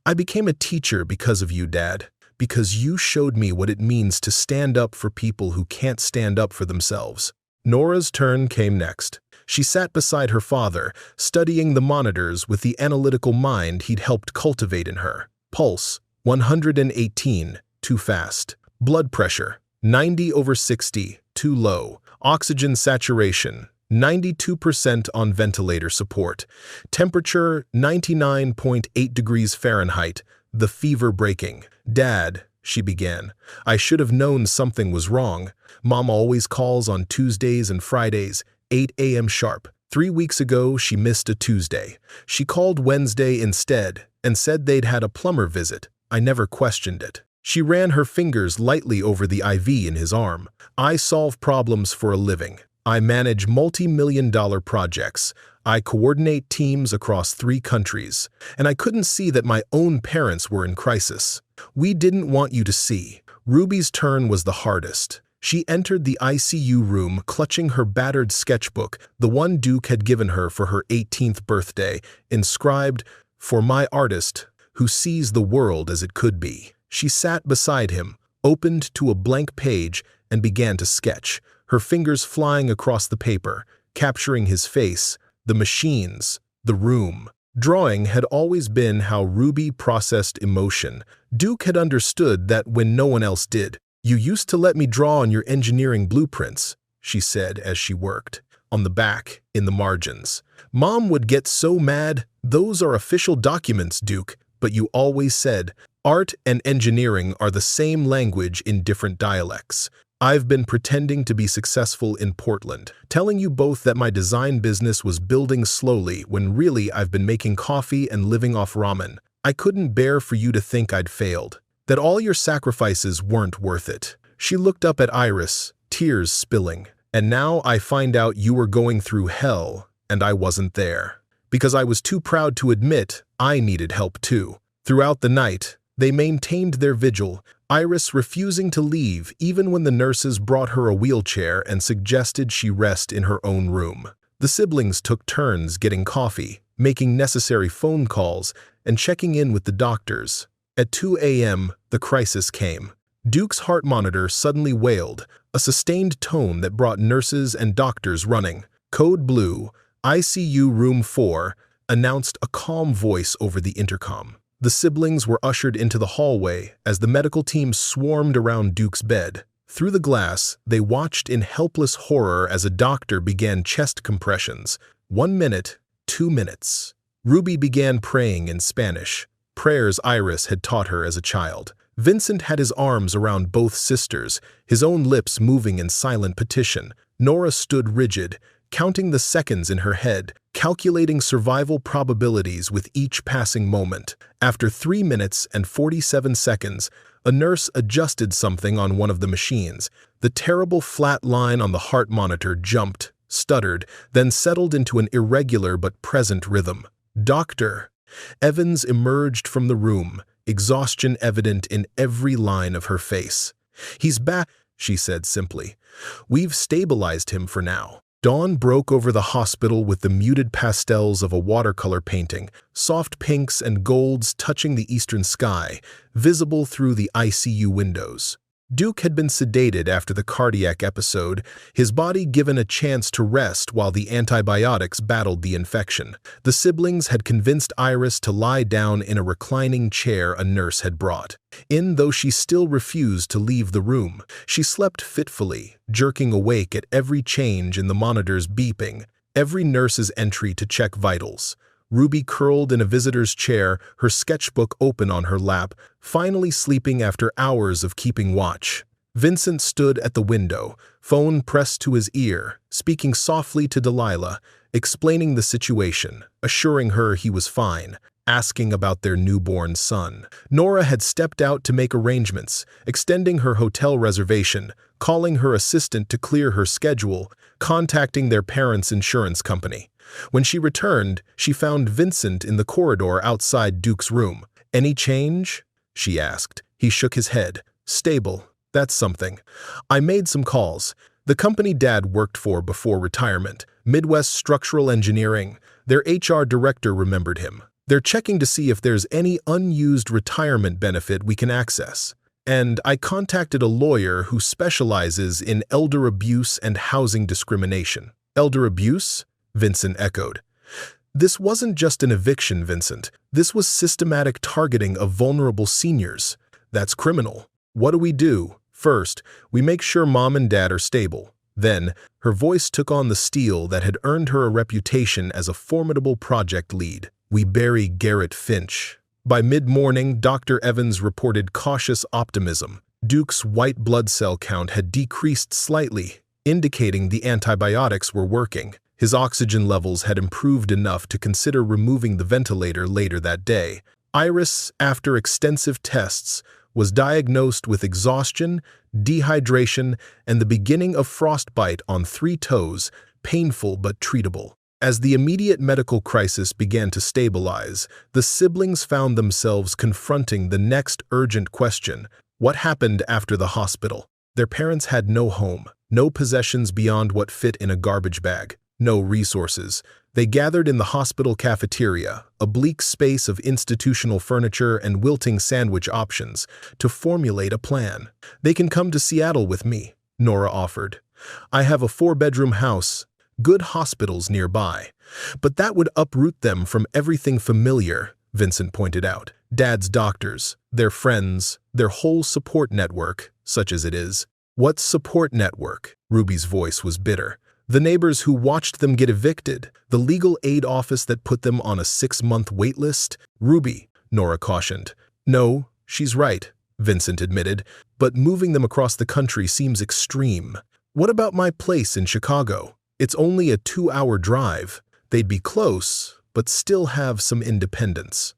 I became a teacher because of you, Dad, because you showed me what it means to stand up for people who can't stand up for themselves." Nora's turn came next. She sat beside her father, studying the monitors with the analytical mind he'd helped cultivate in her. Pulse, 118, too fast. Blood pressure, 90/60, too low. Oxygen saturation, 92% on ventilator support. Temperature, 99.8 degrees Fahrenheit, the fever breaking. "Dad," she began, "I should have known something was wrong. Mom always calls on Tuesdays and Fridays, 8 a.m. sharp. 3 weeks ago, she missed a Tuesday. She called Wednesday instead and said they'd had a plumber visit. I never questioned it." She ran her fingers lightly over the IV in his arm. "I solve problems for a living. I manage multi-million-dollar projects. I coordinate teams across 3 countries. And I couldn't see that my own parents were in crisis. We didn't want you to see." Ruby's turn was the hardest. She entered the ICU room clutching her battered sketchbook, the one Duke had given her for her 18th birthday, inscribed, "For my artist, who sees the world as it could be." She sat beside him, opened to a blank page, and began to sketch, her fingers flying across the paper, capturing his face, the machines, the room. Drawing had always been how Ruby processed emotion. Duke had understood that when no one else did. "You used to let me draw on your engineering blueprints," she said as she worked, "on the back, in the margins. Mom would get so mad. Those are official documents, Duke, but you always said, art and engineering are the same language in different dialects. I've been pretending to be successful in Portland, telling you both that my design business was building slowly when really I've been making coffee and living off ramen. I couldn't bear for you to think I'd failed, that all your sacrifices weren't worth it." She looked up at Iris, tears spilling. "And now I find out you were going through hell, and I wasn't there. Because I was too proud to admit I needed help too." Throughout the night, they maintained their vigil, Iris refusing to leave even when the nurses brought her a wheelchair and suggested she rest in her own room. The siblings took turns getting coffee, making necessary phone calls, and checking in with the doctors. At 2 a.m., the crisis came. Duke's heart monitor suddenly wailed, a sustained tone that brought nurses and doctors running. "Code Blue, ICU Room 4, announced a calm voice over the intercom. The siblings were ushered into the hallway as the medical team swarmed around Duke's bed. Through the glass, they watched in helpless horror as a doctor began chest compressions. 1 minute, 2 minutes. Ruby began praying in Spanish, prayers Iris had taught her as a child. Vincent had his arms around both sisters, his own lips moving in silent petition. Nora stood rigid, counting the seconds in her head, calculating survival probabilities with each passing moment. After 3 minutes and 47 seconds, a nurse adjusted something on one of the machines. The terrible flat line on the heart monitor jumped, stuttered, then settled into an irregular but present rhythm. "Doctor." Evans emerged from the room, exhaustion evident in every line of her face. "He's back," she said simply. "We've stabilized him for now." Dawn broke over the hospital with the muted pastels of a watercolor painting, soft pinks and golds touching the eastern sky, visible through the ICU windows. Duke had been sedated after the cardiac episode, his body given a chance to rest while the antibiotics battled the infection. The siblings had convinced Iris to lie down in a reclining chair a nurse had brought. Though she still refused to leave the room, she slept fitfully, jerking awake at every change in the monitor's beeping, every nurse's entry to check vitals. Ruby curled in a visitor's chair, her sketchbook open on her lap, finally sleeping after hours of keeping watch. Vincent stood at the window, phone pressed to his ear, speaking softly to Delilah, explaining the situation, assuring her he was fine, asking about their newborn son. Nora had stepped out to make arrangements, extending her hotel reservation, calling her assistant to clear her schedule, contacting their parents' insurance company. When she returned, she found Vincent in the corridor outside Duke's room. "Any change?" she asked. He shook his head. "Stable. That's something. I made some calls. The company Dad worked for before retirement, Midwest Structural Engineering. Their HR director remembered him. They're checking to see if there's any unused retirement benefit we can access. And I contacted a lawyer who specializes in elder abuse and housing discrimination." "Elder abuse?" Vincent echoed. "This wasn't just an eviction, Vincent. This was systematic targeting of vulnerable seniors. That's criminal. What do? First, we make sure Mom and Dad are stable. Then, her voice took on the steel that had earned her a reputation as a formidable project lead. We bury Garrett Finch." By mid-morning, Dr. Evans reported cautious optimism. Duke's white blood cell count had decreased slightly, indicating the antibiotics were working. His oxygen levels had improved enough to consider removing the ventilator later that day. Iris, after extensive tests, was diagnosed with exhaustion, dehydration, and the beginning of frostbite on 3 toes, painful but treatable. As the immediate medical crisis began to stabilize, the siblings found themselves confronting the next urgent question: what happened after the hospital? Their parents had no home, no possessions beyond what fit in a garbage bag. No resources. They gathered in the hospital cafeteria, a bleak space of institutional furniture and wilting sandwich options, to formulate a plan. "They can come to Seattle with me," Nora offered. "I have a 4-bedroom house, good hospitals nearby." "But that would uproot them from everything familiar," Vincent pointed out. "Dad's doctors, their friends, their whole support network, such as it is." "What support network?" Ruby's voice was bitter. "The neighbors who watched them get evicted, the legal aid office that put them on a 6-month wait list." "Ruby," Nora cautioned. "No, she's right," Vincent admitted, but moving them across the country seems extreme. What about my place in Chicago? It's only a 2-hour drive. They'd be close, but still have some independence.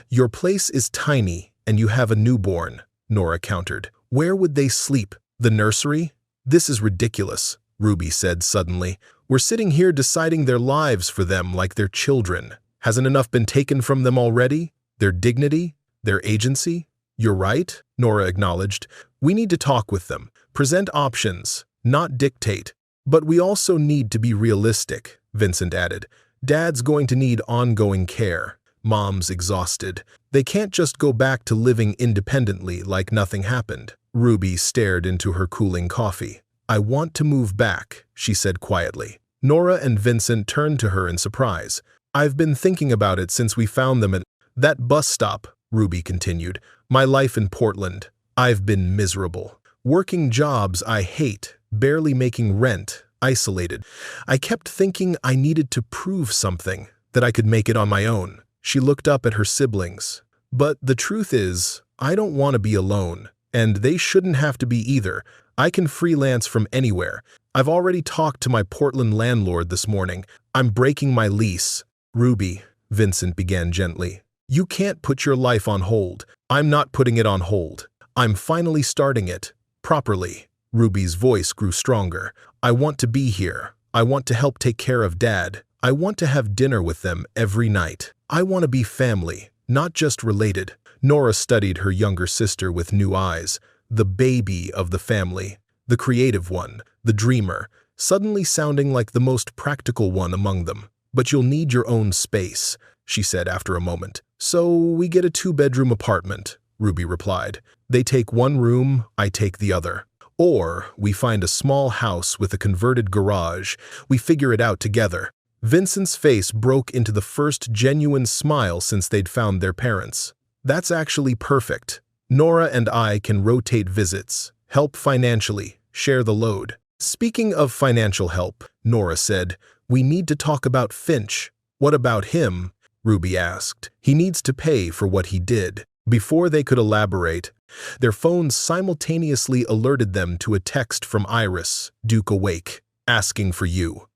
Your place is tiny, and you have a newborn, Nora countered. Where would they sleep? The nursery? This is ridiculous, Ruby said suddenly. We're sitting here deciding their lives for them like they're children. Hasn't enough been taken from them already? Their dignity? Their agency? You're right, Nora acknowledged. We need to talk with them, present options, not dictate. But we also need to be realistic, Vincent added. Dad's going to need ongoing care. Mom's exhausted. They can't just go back to living independently like nothing happened. Ruby stared into her cooling coffee. I want to move back, she said quietly. Nora and Vincent turned to her in surprise. I've been thinking about it since we found them at that bus stop, Ruby continued. My life in Portland. I've been miserable. Working jobs I hate, barely making rent, isolated. I kept thinking I needed to prove something, that I could make it on my own. She looked up at her siblings. But the truth is, I don't want to be alone, and they shouldn't have to be either. I can freelance from anywhere. I've already talked to my Portland landlord this morning. I'm breaking my lease. Ruby, Vincent began gently. You can't put your life on hold. I'm not putting it on hold. I'm finally starting it. Properly. Ruby's voice grew stronger. I want to be here. I want to help take care of Dad. I want to have dinner with them every night. I want to be family, not just related. Nora studied her younger sister with new eyes. The baby of the family. The creative one. The dreamer. Suddenly sounding like the most practical one among them. But you'll need your own space, she said after a moment. So we get a 2-bedroom apartment, Ruby replied. They take one room, I take the other. Or we find a small house with a converted garage. We figure it out together. Vincent's face broke into the first genuine smile since they'd found their parents. That's actually perfect. Nora and I can rotate visits, help financially, share the load. Speaking of financial help, Nora said, we need to talk about Finch. What about him? Ruby asked. He needs to pay for what he did. Before they could elaborate, their phones simultaneously alerted them to a text from Iris, Duke awake, asking for you.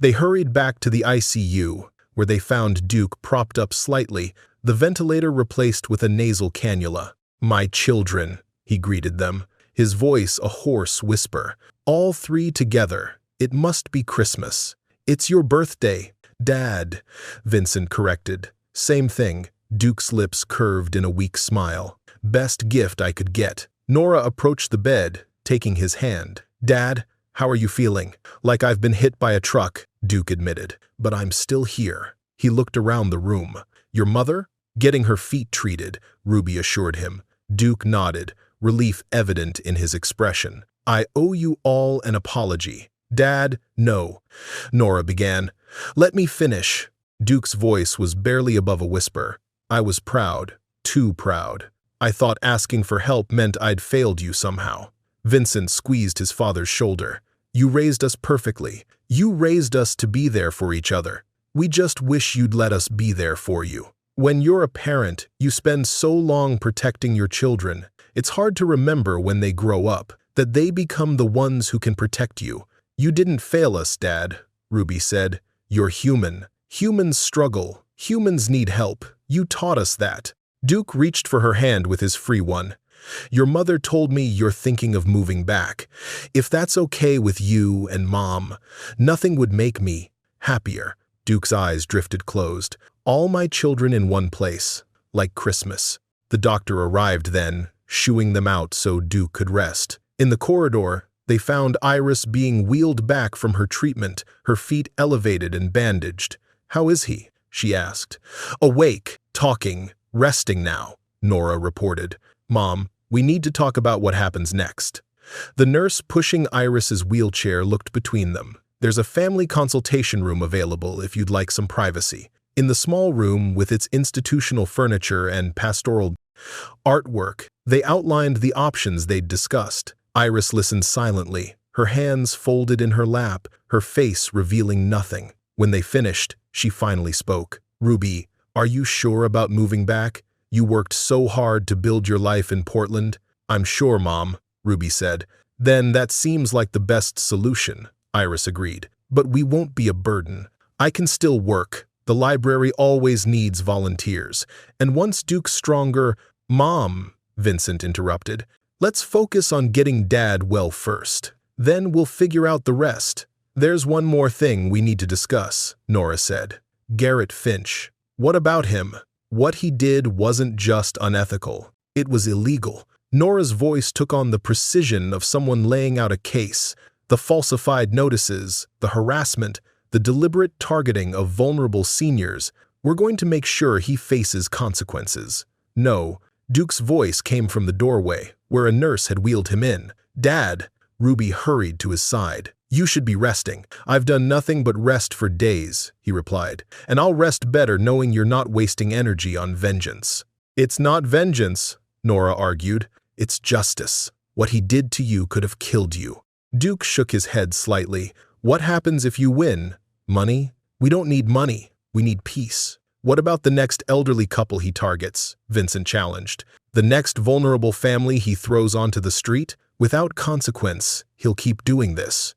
They hurried back to the ICU, where they found Duke propped up slightly, the ventilator replaced with a nasal cannula. My children, he greeted them, his voice a hoarse whisper. All three together. It must be Christmas. It's your birthday. Dad, Vincent corrected. Same thing. Duke's lips curved in a weak smile. Best gift I could get. Nora approached the bed, taking his hand. Dad, how are you feeling? Like I've been hit by a truck, Duke admitted. But I'm still here. He looked around the room. Your mother? Getting her feet treated, Ruby assured him. Duke nodded, relief evident in his expression. I owe you all an apology. Dad, no. Nora began. Let me finish. Duke's voice was barely above a whisper. I was proud, too proud. I thought asking for help meant I'd failed you somehow. Vincent squeezed his father's shoulder. You raised us perfectly. You raised us to be there for each other. We just wish you'd let us be there for you. When you're a parent, you spend so long protecting your children. It's hard to remember when they grow up, that they become the ones who can protect you. You didn't fail us, Dad, Ruby said. You're human. Humans struggle. Humans need help. You taught us that. Duke reached for her hand with his free one. Your mother told me you're thinking of moving back. If that's okay with you and Mom, nothing would make me happier. Duke's eyes drifted closed. All my children in one place, like Christmas. The doctor arrived then, shooing them out so Duke could rest. In the corridor, they found Iris being wheeled back from her treatment, her feet elevated and bandaged. How is he? She asked. Awake, talking, resting now, Nora reported. Mom, we need to talk about what happens next. The nurse pushing Iris's wheelchair looked between them. There's a family consultation room available if you'd like some privacy. In the small room with its institutional furniture and pastoral artwork, they outlined the options they'd discussed. Iris listened silently, her hands folded in her lap, her face revealing nothing. When they finished, she finally spoke. Ruby, are you sure about moving back? You worked so hard to build your life in Portland. I'm sure, Mom, Ruby said. Then that seems like the best solution, Iris agreed. But we won't be a burden. I can still work. The library always needs volunteers. And once Duke's stronger— Mom, Vincent interrupted. Let's focus on getting Dad well first. Then we'll figure out the rest. There's one more thing we need to discuss, Nora said. Garrett Finch. What about him? What he did wasn't just unethical. It was illegal. Nora's voice took on the precision of someone laying out a case. The falsified notices, the harassment, the deliberate targeting of vulnerable seniors. We're going to make sure he faces consequences. No, Duke's voice came from the doorway, where a nurse had wheeled him in. Dad, Ruby hurried to his side. You should be resting. I've done nothing but rest for days, he replied. And I'll rest better knowing you're not wasting energy on vengeance. It's not vengeance, Nora argued. It's justice. What he did to you could have killed you. Duke shook his head slightly. What happens if you win? Money? We don't need money. We need peace. What about the next elderly couple he targets? Vincent challenged. The next vulnerable family he throws onto the street? Without consequence, he'll keep doing this.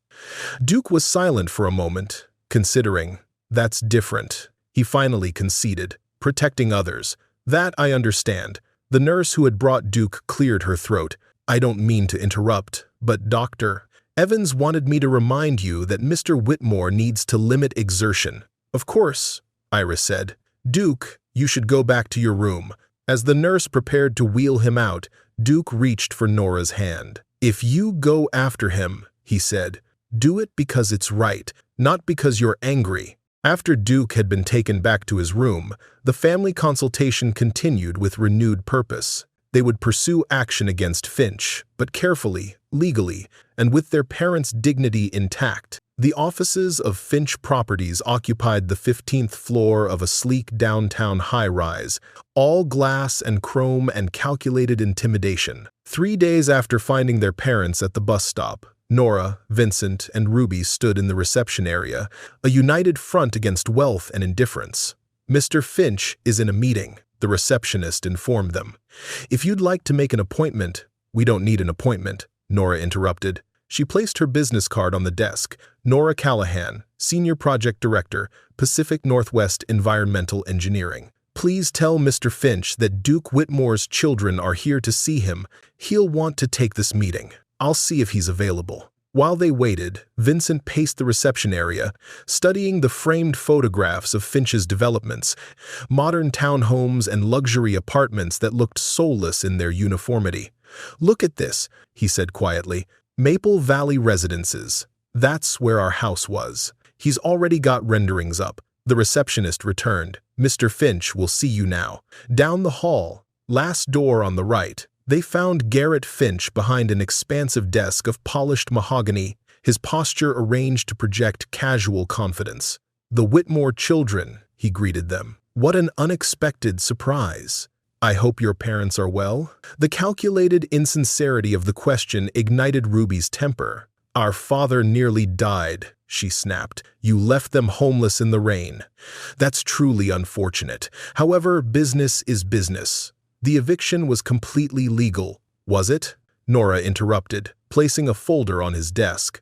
Duke was silent for a moment, considering. That's different. He finally conceded. Protecting others. That I understand. The nurse who had brought Duke cleared her throat. I don't mean to interrupt, but Dr. Evans wanted me to remind you that Mr. Whitmore needs to limit exertion. Of course, Iris said. Duke, you should go back to your room. As the nurse prepared to wheel him out, Duke reached for Nora's hand. If you go after him, he said, do it because it's right, not because you're angry. After Duke had been taken back to his room, the family consultation continued with renewed purpose. They would pursue action against Finch, but carefully, legally, and with their parents' dignity intact. The offices of Finch Properties occupied the 15th floor of a sleek downtown high-rise, all glass and chrome and calculated intimidation. 3 days after finding their parents at the bus stop, Nora, Vincent, and Ruby stood in the reception area, a united front against wealth and indifference. Mr. Finch is in a meeting, the receptionist informed them. If you'd like to make an appointment— We don't need an appointment, Nora interrupted. She placed her business card on the desk. Nora Callahan, Senior Project Director, Pacific Northwest Environmental Engineering. Please tell Mr. Finch that Duke Whitmore's children are here to see him. He'll want to take this meeting. I'll see if he's available. While they waited, Vincent paced the reception area, studying the framed photographs of Finch's developments, modern townhomes and luxury apartments that looked soulless in their uniformity. Look at this, he said quietly. Maple Valley Residences. That's where our house was. He's already got renderings up. The receptionist returned. Mr. Finch will see you now. Down the hall, last door on the right, they found Garrett Finch behind an expansive desk of polished mahogany, his posture arranged to project casual confidence. The Whitmore children, he greeted them. What an unexpected surprise. I hope your parents are well? The calculated insincerity of the question ignited Ruby's temper. Our father nearly died, she snapped. You left them homeless in the rain. That's truly unfortunate. However, business is business. The eviction was completely legal, was it? Nora interrupted, placing a folder on his desk.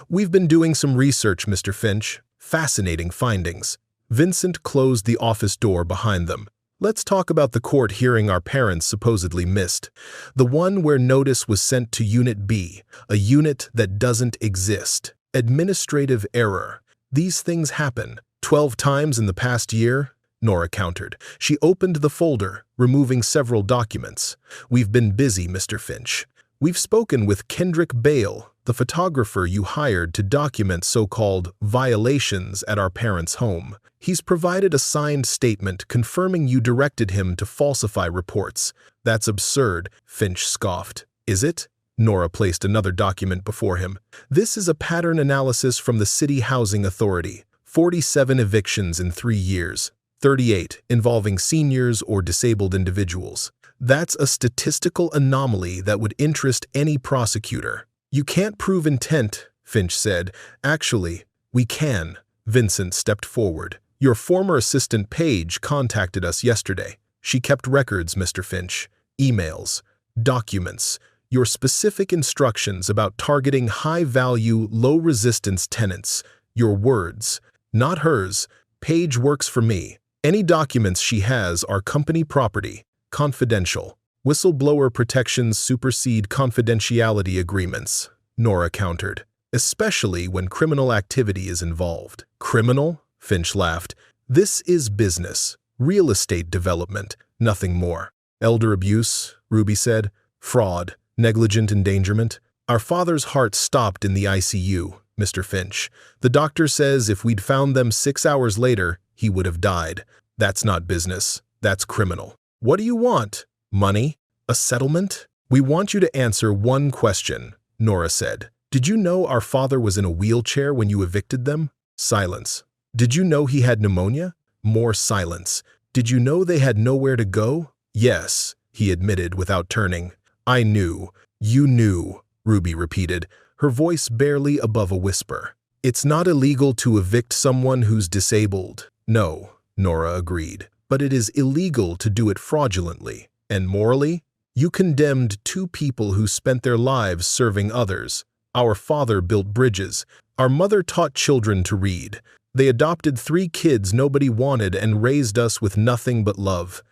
We've been doing some research, Mr. Finch. Fascinating findings. Vincent closed the office door behind them. Let's talk about the court hearing our parents supposedly missed. The one where notice was sent to Unit B, a unit that doesn't exist. Administrative error. These things happen. 12 times in the past year? Nora countered. She opened the folder, removing several documents. We've been busy, Mr. Finch. We've spoken with Kendrick Bale, the photographer you hired to document so-called violations at our parents' home. He's provided a signed statement confirming you directed him to falsify reports. That's absurd, Finch scoffed. Is it? Nora placed another document before him. This is a pattern analysis from the City Housing Authority. 47 evictions in 3 years. 38 involving seniors or disabled individuals. That's a statistical anomaly that would interest any prosecutor. You can't prove intent, Finch said. Actually, we can. Vincent stepped forward. Your former assistant Paige contacted us yesterday. She kept records, Mr. Finch. Emails. Documents. your specific instructions about targeting high-value, low-resistance tenants. Your words, not hers. Paige works for me. Any documents she has are company property, confidential. Whistleblower protections supersede confidentiality agreements, Nora countered, especially when criminal activity is involved. Criminal? Finch laughed. This is business, real estate development, nothing more. Elder abuse, Ruby said. Fraud, negligent endangerment. Our father's heart stopped in the ICU, Mr. Finch. The doctor says if we'd found them 6 hours later, he would have died. That's not business. That's criminal. What do you want? Money? A settlement? We want you to answer one question, Nora said. Did you know our father was in a wheelchair when you evicted them? Silence. Did you know he had pneumonia? More silence. Did you know they had nowhere to go? Yes, he admitted without turning. I knew. You knew, Ruby repeated, her voice barely above a whisper. It's not illegal to evict someone who's disabled. No, Nora agreed. But it is illegal to do it fraudulently. And morally? You condemned 2 people who spent their lives serving others. Our father built bridges. Our mother taught children to read. They adopted 3 kids nobody wanted and raised us with nothing but love.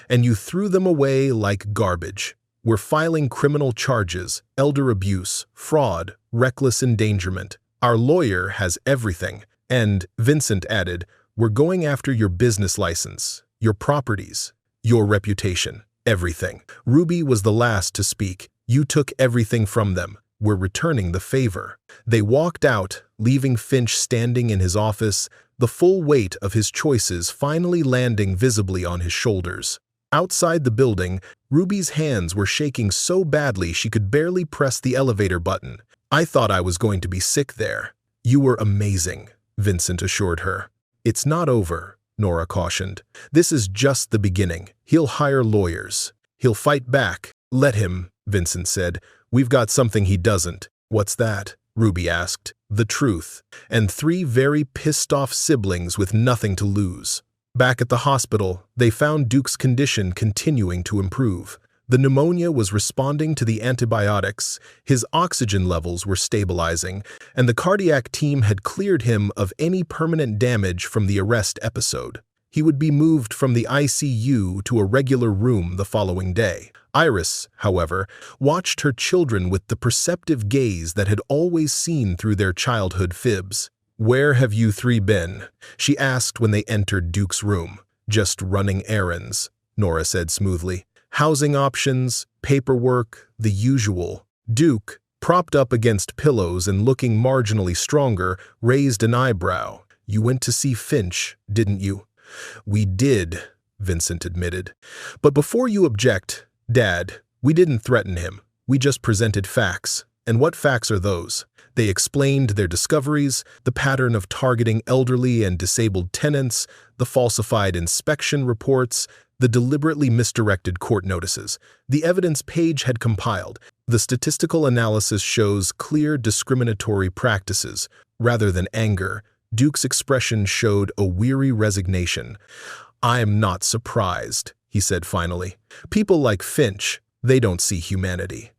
And you threw them away like garbage. We're filing criminal charges, elder abuse, fraud, reckless endangerment. Our lawyer has everything. And, Vincent added, we're going after your business license, your properties, your reputation, everything. Ruby was the last to speak. You took everything from them. We're returning the favor. They walked out, leaving Finch standing in his office, the full weight of his choices finally landing visibly on his shoulders. Outside the building, Ruby's hands were shaking so badly she could barely press the elevator button. I thought I was going to be sick there. You were amazing, Vincent assured her. It's not over, Nora cautioned. This is just the beginning. He'll hire lawyers. He'll fight back. Let him, Vincent said. We've got something he doesn't. What's that? Ruby asked. The truth. And 3 very pissed-off siblings with nothing to lose. Back at the hospital, they found Duke's condition continuing to improve. The pneumonia was responding to the antibiotics, his oxygen levels were stabilizing, and the cardiac team had cleared him of any permanent damage from the arrest episode. He would be moved from the ICU to a regular room the following day. Iris, however, watched her children with the perceptive gaze that had always seen through their childhood fibs. Where have you 3 been? She asked when they entered Duke's room. Just running errands, Nora said smoothly. Housing options, paperwork, the usual. Duke, propped up against pillows and looking marginally stronger, raised an eyebrow. You went to see Finch, didn't you? We did, Vincent admitted. But before you object, Dad, we didn't threaten him. We just presented facts. And what facts are those? They explained their discoveries, the pattern of targeting elderly and disabled tenants, the falsified inspection reports, the deliberately misdirected court notices. The evidence Paige had compiled. The statistical analysis shows clear discriminatory practices. Rather than anger, Duke's expression showed a weary resignation. I'm not surprised, he said finally. People like Finch, they don't see humanity.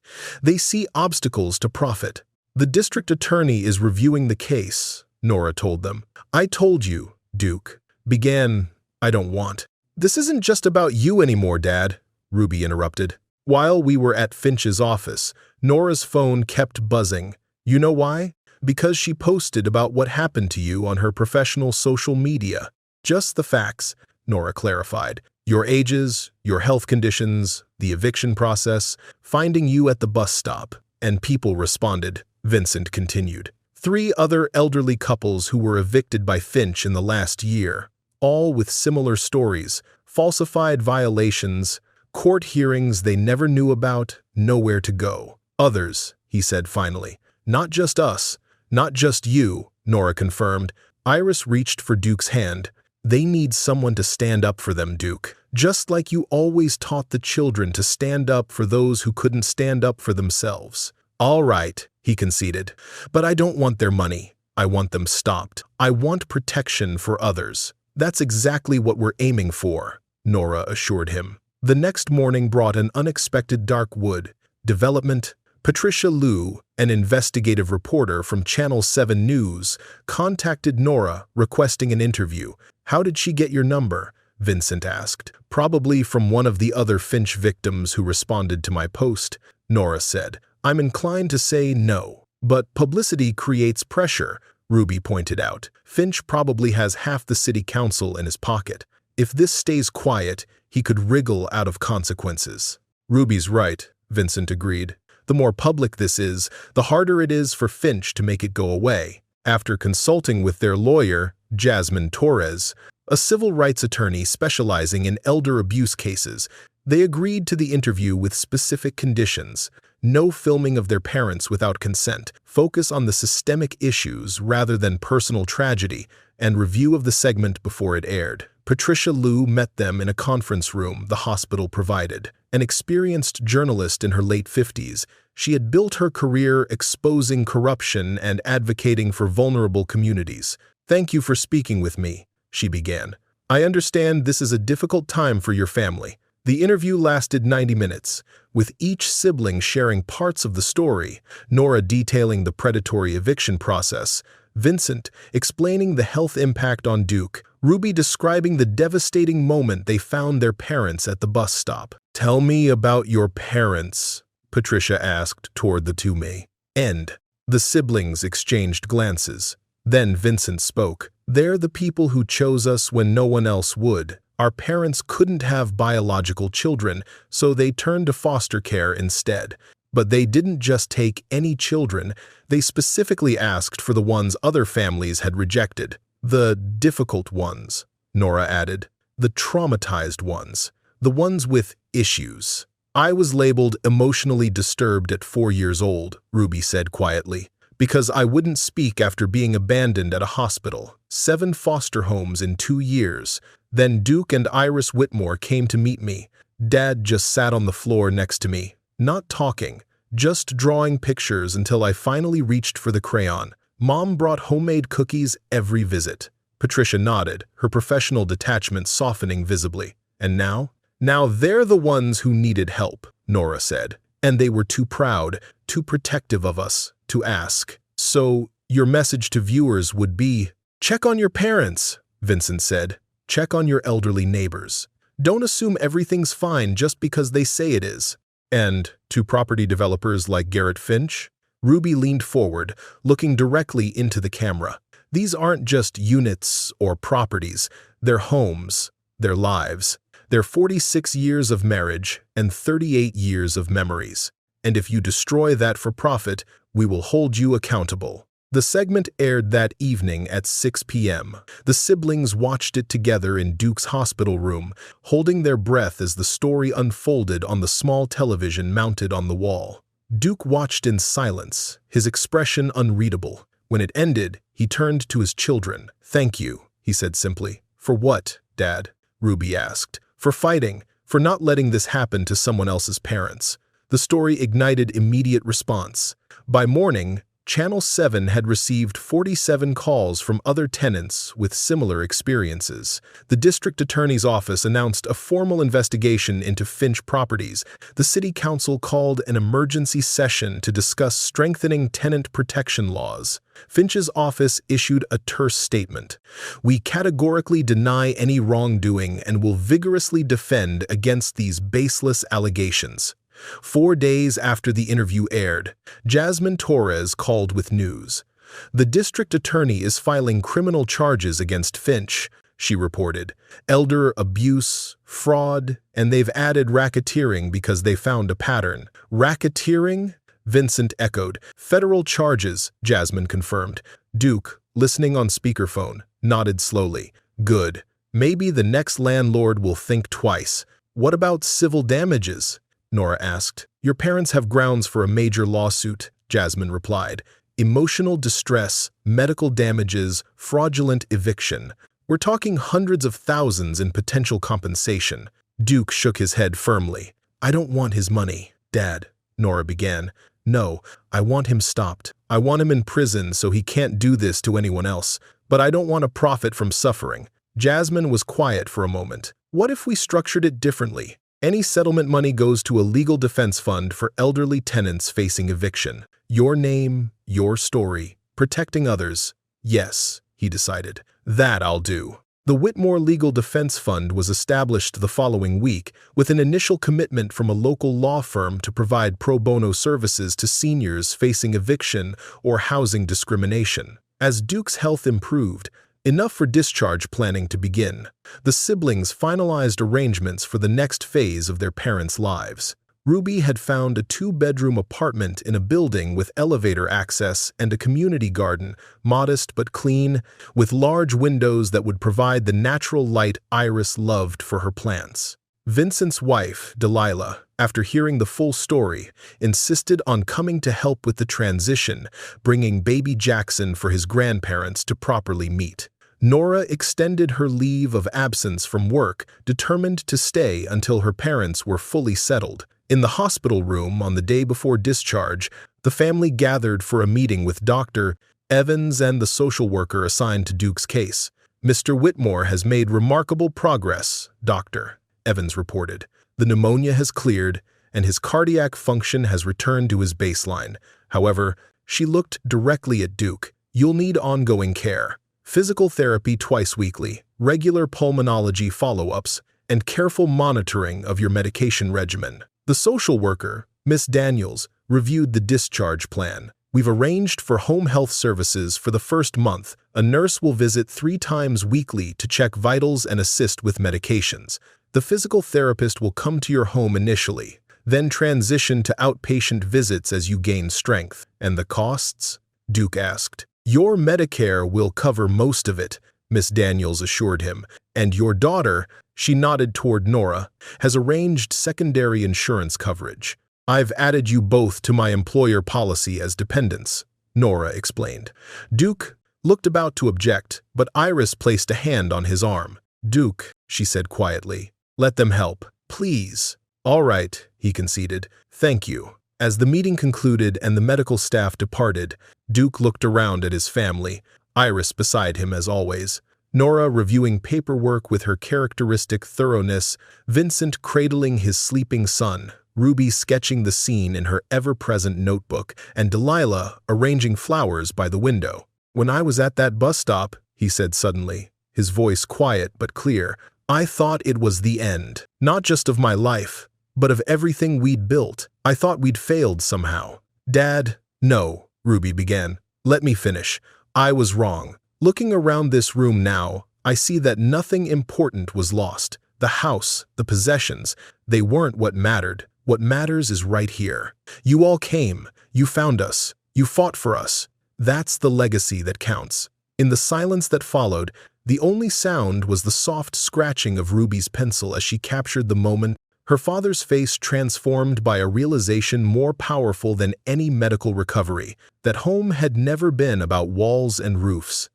They see obstacles to profit. The district attorney is reviewing the case, Nora told them. I told you, Duke. Began, I don't want. This isn't just about you anymore, Dad, Ruby interrupted. While we were at Finch's office, Nora's phone kept buzzing. You know why? Because she posted about what happened to you on her professional social media. Just the facts, Nora clarified. Your ages, your health conditions, the eviction process, finding you at the bus stop. And people responded, Vincent continued. 3 other elderly couples who were evicted by Finch in the last year, all with similar stories, falsified violations, court hearings they never knew about, nowhere to go. Others, he said finally. Not just us, not just you, Nora confirmed. Iris reached for Duke's hand. They need someone to stand up for them, Duke. Just like you always taught the children to stand up for those who couldn't stand up for themselves. All right, he conceded. But I don't want their money. I want them stopped. I want protection for others. That's exactly what we're aiming for, Nora assured him. The next morning brought an unexpected dark wood. development. Patricia Liu, an investigative reporter from Channel 7 News, contacted Nora requesting an interview. "How did she get your number?" Vincent asked. "Probably from one of the other Finch victims who responded to my post," Nora said. "I'm inclined to say no. But publicity creates pressure," Ruby pointed out. "Finch probably has half the city council in his pocket. If this stays quiet, he could wriggle out of consequences." "Ruby's right," Vincent agreed. "The more public this is, the harder it is for Finch to make it go away." After consulting with their lawyer, Jasmine Torres, a civil rights attorney specializing in elder abuse cases, they agreed to the interview with specific conditions: no filming of their parents without consent, focus on the systemic issues rather than personal tragedy, and review of the segment before it aired. Patricia Liu met them in a conference room the hospital provided. An experienced journalist in her late 50s, she had built her career exposing corruption and advocating for vulnerable communities. "Thank you for speaking with me," she began. "I understand this is a difficult time for your family." The interview lasted 90 minutes, with each sibling sharing parts of the story, Nora detailing the predatory eviction process, Vincent explaining the health impact on Duke, Ruby describing the devastating moment they found their parents at the bus stop. "Tell me about your parents," Patricia asked toward the two men. The siblings exchanged glances. Then Vincent spoke. "They're the people who chose us when no one else would. Our parents couldn't have biological children, so they turned to foster care instead. But they didn't just take any children, they specifically asked for the ones other families had rejected. The difficult ones," Nora added. "The traumatized ones. The ones with issues." "I was labeled emotionally disturbed at 4 years old," Ruby said quietly, "because I wouldn't speak after being abandoned at a hospital. 7 foster homes in 2 years. Then Duke and Iris Whitmore came to meet me. Dad just sat on the floor next to me, not talking, just drawing pictures until I finally reached for the crayon. Mom brought homemade cookies every visit." Patricia nodded, her professional detachment softening visibly. "And now?" "Now they're the ones who needed help," Nora said. "And they were too proud, too protective of us, to ask. So your message to viewers would be, check on your parents," Vincent said. "Check on your elderly neighbors. Don't assume everything's fine just because they say it is." "And to property developers like Garrett Finch?" Ruby leaned forward, looking directly into the camera. "These aren't just units or properties. They're homes, their lives. They're 46 years of marriage and 38 years of memories. And if you destroy that for profit, we will hold you accountable." The segment aired that evening at 6 p.m. The siblings watched it together in Duke's hospital room, holding their breath as the story unfolded on the small television mounted on the wall. Duke watched in silence, his expression unreadable. When it ended, he turned to his children. "Thank you," he said simply. "For what, Dad?" Ruby asked. "For fighting, for not letting this happen to someone else's parents." The story ignited immediate response. By morning, Channel 7 had received 47 calls from other tenants with similar experiences. The district attorney's office announced a formal investigation into Finch properties. The city council called an emergency session to discuss strengthening tenant protection laws. Finch's office issued a terse statement. "We categorically deny any wrongdoing and will vigorously defend against these baseless allegations." 4 days after the interview aired, Jasmine Torres called with news. "The district attorney is filing criminal charges against Finch," she reported. "Elder abuse, fraud, and they've added racketeering because they found a pattern." "Racketeering?" Vincent echoed. "Federal charges," Jasmine confirmed. Duke, listening on speakerphone, nodded slowly. "Good. Maybe the next landlord will think twice." "What about civil damages?" Nora asked. "Your parents have grounds for a major lawsuit," Jasmine replied. "Emotional distress, medical damages, fraudulent eviction. We're talking hundreds of thousands in potential compensation." Duke shook his head firmly. "I don't want his money, Dad," Nora began. "No, I want him stopped. I want him in prison so he can't do this to anyone else. But I don't want to profit from suffering." Jasmine was quiet for a moment. "What if we structured it differently? Any settlement money goes to a legal defense fund for elderly tenants facing eviction. Your name, your story, protecting others. Yes, he decided. That I'll do. The Whitmore Legal Defense Fund was established the following week with an initial commitment from a local law firm to provide pro bono services to seniors facing eviction or housing discrimination. As Duke's health improved, enough for discharge planning to begin, the siblings finalized arrangements for the next phase of their parents' lives. Ruby had found a 2-bedroom apartment in a building with elevator access and a community garden, modest but clean, with large windows that would provide the natural light Iris loved for her plants. Vincent's wife, Delilah, after hearing the full story, insisted on coming to help with the transition, bringing baby Jackson for his grandparents to properly meet. Nora extended her leave of absence from work, determined to stay until her parents were fully settled. In the hospital room on the day before discharge, the family gathered for a meeting with Dr. Evans and the social worker assigned to Duke's case. "Mr. Whitmore has made remarkable progress," Dr. Evans reported. "The pneumonia has cleared, and his cardiac function has returned to his baseline. However," she looked directly at Duke, "you'll need ongoing care. Physical therapy twice weekly, regular pulmonology follow-ups, and careful monitoring of your medication regimen." The social worker, Miss Daniels, reviewed the discharge plan. "We've arranged for home health services for the first month. A nurse will visit 3 times weekly to check vitals and assist with medications. The physical therapist will come to your home initially, then transition to outpatient visits as you gain strength." "And the costs?" Duke asked. "Your Medicare will cover most of it," Miss Daniels assured him, "and your daughter," she nodded toward Nora, "has arranged secondary insurance coverage. I've added you both to my employer policy as dependents," Nora explained. Duke looked about to object, but Iris placed a hand on his arm. "Duke," she said quietly, "let them help, please." "All right," he conceded. "Thank you." As the meeting concluded and the medical staff departed, Duke looked around at his family, Iris beside him as always, Nora reviewing paperwork with her characteristic thoroughness, Vincent cradling his sleeping son, Ruby sketching the scene in her ever-present notebook, and Delilah arranging flowers by the window. "When I was at that bus stop," he said suddenly, his voice quiet but clear, "I thought it was the end, not just of my life, but of everything we'd built. I thought we'd failed somehow." "Dad," "No," Ruby began. "Let me finish. I was wrong. Looking around this room now, I see that nothing important was lost. The house, the possessions, they weren't what mattered. What matters is right here. You all came. You found us. You fought for us. That's the legacy that counts." In the silence that followed, the only sound was the soft scratching of Ruby's pencil as she captured the moment, her father's face transformed by a realization more powerful than any medical recovery, that home had never been about walls and roofs.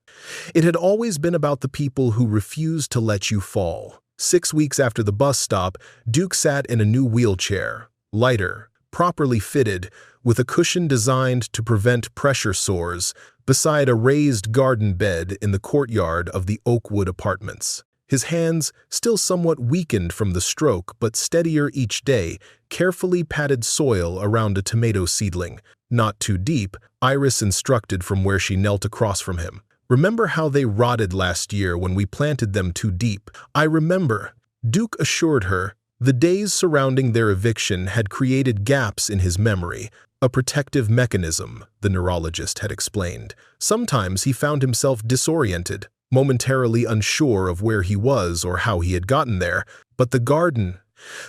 It had always been about the people who refused to let you fall. 6 weeks after the bus stop, Duke sat in a new wheelchair, lighter, properly fitted, with a cushion designed to prevent pressure sores, beside a raised garden bed in the courtyard of the Oakwood apartments. His hands, still somewhat weakened from the stroke but steadier each day, carefully patted soil around a tomato seedling. "Not too deep," Iris instructed from where she knelt across from him. "Remember how they rotted last year when we planted them too deep?" "I remember," Duke assured her. The days surrounding their eviction had created gaps in his memory, a protective mechanism, the neurologist had explained. Sometimes he found himself disoriented, momentarily unsure of where he was or how he had gotten there, but the garden,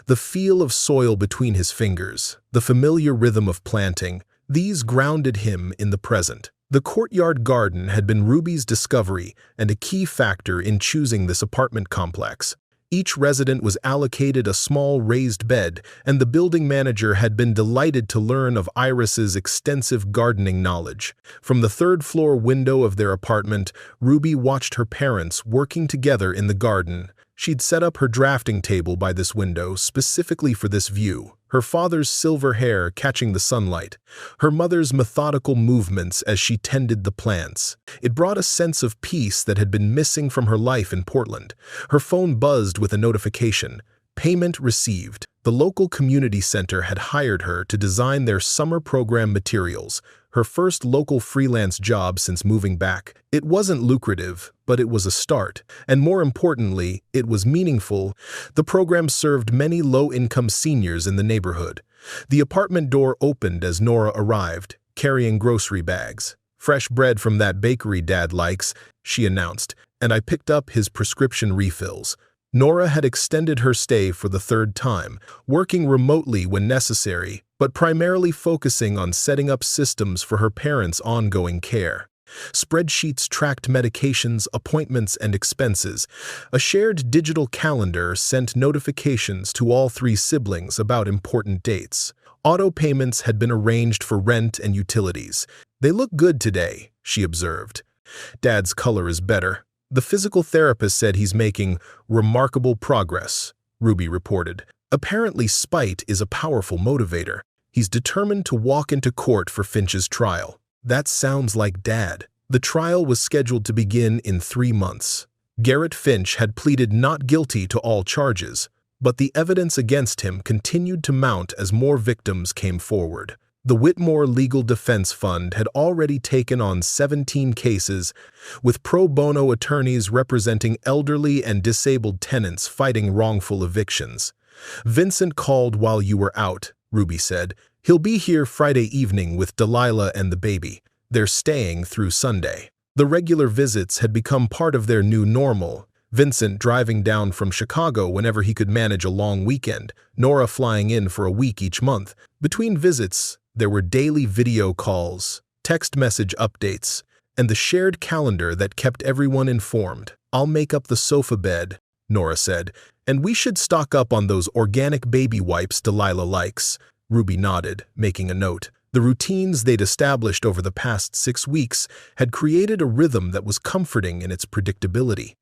the feel of soil between his fingers, the familiar rhythm of planting, these grounded him in the present. The courtyard garden had been Ruby's discovery and a key factor in choosing this apartment complex. Each resident was allocated a small raised bed, and the building manager had been delighted to learn of Iris's extensive gardening knowledge. From the third-floor window of their apartment, Ruby watched her parents working together in the garden. She'd set up her drafting table by this window specifically for this view, her father's silver hair catching the sunlight, her mother's methodical movements as she tended the plants. It brought a sense of peace that had been missing from her life in Portland. Her phone buzzed with a notification. "Payment received." The local community center had hired her to design their summer program materials, her first local freelance job since moving back. It wasn't lucrative, but it was a start, and more importantly, it was meaningful. The program served many low-income seniors in the neighborhood. The apartment door opened as Nora arrived, carrying grocery bags. "Fresh bread from that bakery Dad likes," she announced, and I picked up his prescription refills. Nora had extended her stay for the third time, working remotely when necessary, but primarily focusing on setting up systems for her parents' ongoing care. Spreadsheets tracked medications, appointments, and expenses. A shared digital calendar sent notifications to all three siblings about important dates. Auto payments had been arranged for rent and utilities. "They look good today," she observed. "Dad's color is better. The physical therapist said he's making remarkable progress," Ruby reported. Apparently, spite is a powerful motivator. He's determined to walk into court for Finch's trial. That sounds like Dad. The trial was scheduled to begin in 3 months. Garrett Finch had pleaded not guilty to all charges, but the evidence against him continued to mount as more victims came forward. The Whitmore Legal Defense Fund had already taken on 17 cases, with pro bono attorneys representing elderly and disabled tenants fighting wrongful evictions. "Vincent called while you were out," Ruby said. "He'll be here Friday evening with Delilah and the baby. They're staying through Sunday." The regular visits had become part of their new normal. Vincent driving down from Chicago whenever he could manage a long weekend, Nora flying in for a week each month. Between visits, there were daily video calls, text message updates, and the shared calendar that kept everyone informed. "I'll make up the sofa bed," Nora said, "and we should stock up on those organic baby wipes Delilah likes." Ruby nodded, making a note. The routines they'd established over the past 6 weeks had created a rhythm that was comforting in its predictability.